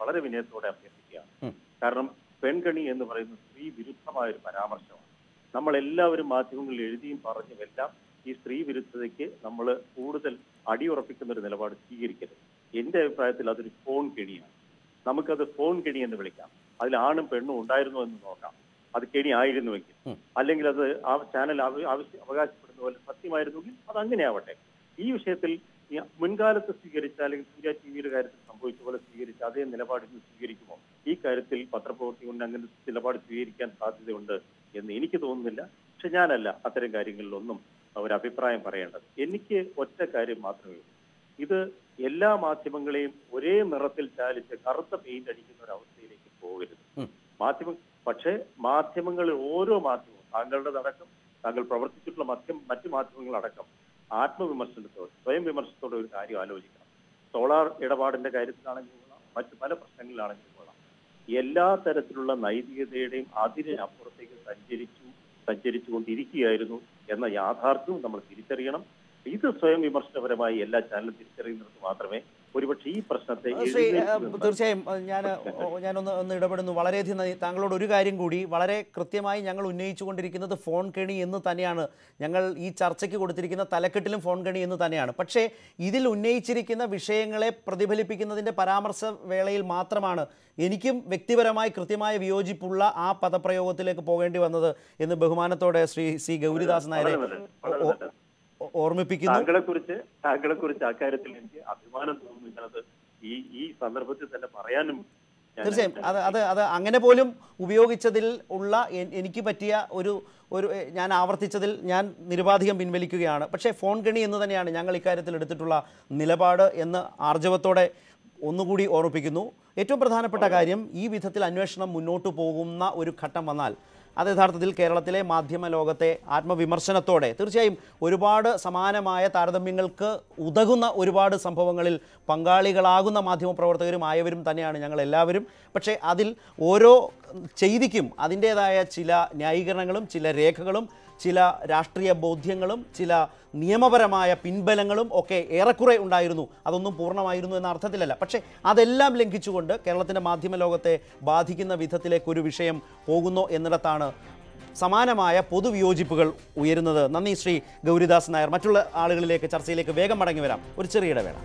വളരെ വിനയത്തോടെ അഭ്യർത്ഥിക്കുകയാണ്. കാരണം പെൺകെണി എന്ന് പറയുന്നത് സ്ത്രീ വിരുദ്ധമായൊരു പരാമർശമാണ്. നമ്മളെല്ലാവരും മാധ്യമങ്ങളിൽ എഴുതിയും പറഞ്ഞുമെല്ലാം ഈ സ്ത്രീ വിരുദ്ധതയ്ക്ക് നമ്മൾ കൂടുതൽ അടിയുറപ്പിക്കുന്ന ഒരു നിലപാട് സ്വീകരിക്കരുത്. എൻ്റെ അഭിപ്രായത്തിൽ അതൊരു ഫോൺ കെണിയാണ്. നമുക്കത് ഫോൺ കെണി എന്ന് വിളിക്കാം. അതിൽ ആണും പെണ്ണും ഉണ്ടായിരുന്നോ എന്ന് നോക്കാം. അത് കെണി ആയിരുന്നുവെങ്കിൽ, അല്ലെങ്കിൽ അത് ആ ചാനൽ അവകാശപ്പെടുന്ന പോലെ സത്യമായിരുന്നെങ്കിൽ അത് അങ്ങനെ ആവട്ടെ. ഈ വിഷയത്തിൽ മുൻകാലത്ത് സ്വീകരിച്ച അല്ലെങ്കിൽ സൂര്യ TV-യുടെ കാര്യത്തിൽ സംഭവിച്ച പോലെ സ്വീകരിച്ച അതേ നിലപാട് ഇന്ന് സ്വീകരിക്കുമോ? ഈ കാര്യത്തിൽ പത്രപ്രവർത്തകർ അങ്ങനെ നിലപാട് സ്വീകരിക്കാൻ സാധ്യതയുണ്ട് എന്ന് എനിക്ക് തോന്നുന്നില്ല. പക്ഷെ ഞാനല്ല അത്തരം കാര്യങ്ങളിലൊന്നും ഒരു അഭിപ്രായം പറയേണ്ടത്. എനിക്ക് ഒറ്റ കാര്യം മാത്രമേ ഉള്ളൂ. ഇത് എല്ലാ മാധ്യമങ്ങളെയും ഒരേ നിറത്തിൽ ചാലിച്ച് കറുത്ത പെയിന്റ് അടിക്കുന്ന ഒരു അവസ്ഥയിലേക്ക് പോകരുത്. പക്ഷേ മാധ്യമങ്ങളിൽ ഓരോ മാധ്യമവും താങ്കളുടേതടക്കം താങ്കൾ പ്രവർത്തിച്ചിട്ടുള്ള മറ്റു മാധ്യമങ്ങളടക്കം ആത്മവിമർശനത്തോടെ സ്വയം വിമർശനത്തോടെ ഒരു കാര്യം ആലോചിക്കണം. സോളാർ ഇടപാടിന്റെ കാര്യത്തിലാണെങ്കിലും കൊള്ളാം, മറ്റു പല പ്രശ്നങ്ങളിലാണെങ്കിലും കൊള്ളാം, എല്ലാ തരത്തിലുള്ള നൈതികതയുടെയും അതിനപ്പുറത്തേക്ക് സഞ്ചരിച്ചുകൊണ്ടിരിക്കുകയായിരുന്നു എന്ന യാഥാർത്ഥ്യവും നമ്മൾ തിരിച്ചറിയണം. ഇത് സ്വയം വിമർശനപരമായി എല്ലാ ചാനലും തിരിച്ചറിയുന്നിടത്ത് മാത്രമേ ഒരുപക്ഷെ ഈ പ്രശ്നത്തെ തീർച്ചയായും ഞാനൊന്ന് ഇടപെടുന്നു. വളരെയധികം നന്ദി. താങ്കളോട് ഒരു കാര്യം കൂടി, വളരെ കൃത്യമായി ഞങ്ങൾ ഉന്നയിച്ചു കൊണ്ടിരിക്കുന്നത് ഫോൺ കെണി എന്ന് തന്നെയാണ്. ഞങ്ങൾ ഈ ചർച്ചയ്ക്ക് കൊടുത്തിരിക്കുന്ന തലക്കെട്ടിലും ഫോൺ കെണി എന്ന് തന്നെയാണ്. പക്ഷേ ഇതിൽ ഉന്നയിച്ചിരിക്കുന്ന വിഷയങ്ങളെ പ്രതിഫലിപ്പിക്കുന്നതിൻ്റെ പരാമർശ വേളയിൽ മാത്രമാണ് എനിക്കും വ്യക്തിപരമായി കൃത്യമായ വിയോജിപ്പുള്ള ആ പദപ്രയോഗത്തിലേക്ക് പോകേണ്ടി വന്നത് എന്ന് ബഹുമാനത്തോടെ ശ്രീ ഗൗരിദാസ് നായരെ ഓർമ്മിപ്പിക്കുന്നു. താങ്കളെ കുറിച്ച് അക്കാര്യത്തിൽ എനിക്ക് അഭിമാനം തോന്നുന്നത് ഈ സന്ദർഭത്തിൽ തന്നെ പറയാനും തീർച്ചയായും അത് അങ്ങനെ പോലും ഉപയോഗിച്ചതിൽ ഉള്ള എനിക്ക് പറ്റിയ ഒരു ഞാൻ ആവർത്തിച്ചതിൽ ഞാൻ നിരുപാധികം പിൻവലിക്കുകയാണ്. പക്ഷേ ഫോൺ കെണി എന്ന് തന്നെയാണ് ഞങ്ങൾ ഇക്കാര്യത്തിൽ എടുത്തിട്ടുള്ള നിലപാട് എന്ന് ആർജവത്തോടെ ഒന്നുകൂടി ഓർമ്മിപ്പിക്കുന്നു. ഏറ്റവും പ്രധാനപ്പെട്ട കാര്യം, ഈ വിധത്തിൽ അന്വേഷണം മുന്നോട്ട് പോകുന്ന ഒരു ഘട്ടം വന്നാൽ അത് യഥാർത്ഥത്തിൽ കേരളത്തിലെ മാധ്യമ ലോകത്തെ ആത്മവിമർശനത്തോടെ തീർച്ചയായും ഒരുപാട് സമാനമായ താരതമ്യങ്ങൾക്ക് ഉതകുന്ന ഒരുപാട് സംഭവങ്ങളിൽ പങ്കാളികളാകുന്ന മാധ്യമപ്രവർത്തകരും ആയവരും തന്നെയാണ് ഞങ്ങൾ എല്ലാവരും. പക്ഷേ അതിൽ ഓരോ ചെയ്തിക്കും അതിൻ്റേതായ ചില ന്യായീകരണങ്ങളും ചില രേഖകളും ചില രാഷ്ട്രീയ ബോധ്യങ്ങളും ചില നിയമപരമായ പിൻബലങ്ങളും ഒക്കെ ഏറെക്കുറെ ഉണ്ടായിരുന്നു. അതൊന്നും പൂർണ്ണമായിരുന്നു എന്ന അർത്ഥത്തിലല്ല. പക്ഷേ അതെല്ലാം ലംഘിച്ചുകൊണ്ട് കേരളത്തിൻ്റെ മാധ്യമ ലോകത്തെ ബാധിക്കുന്ന വിധത്തിലേക്കൊരു വിഷയം പോകുന്നു എന്നിടത്താണ് സമാനമായ പൊതുവിയോജിപ്പുകൾ ഉയരുന്നത്. നന്ദി ശ്രീ ഗൗരിദാസ് നായർ. മറ്റുള്ള ആളുകളിലേക്ക് ചർച്ചയിലേക്ക് വേഗം മടങ്ങി വരാം. ഒരു ചെറിയ ഇടവേള.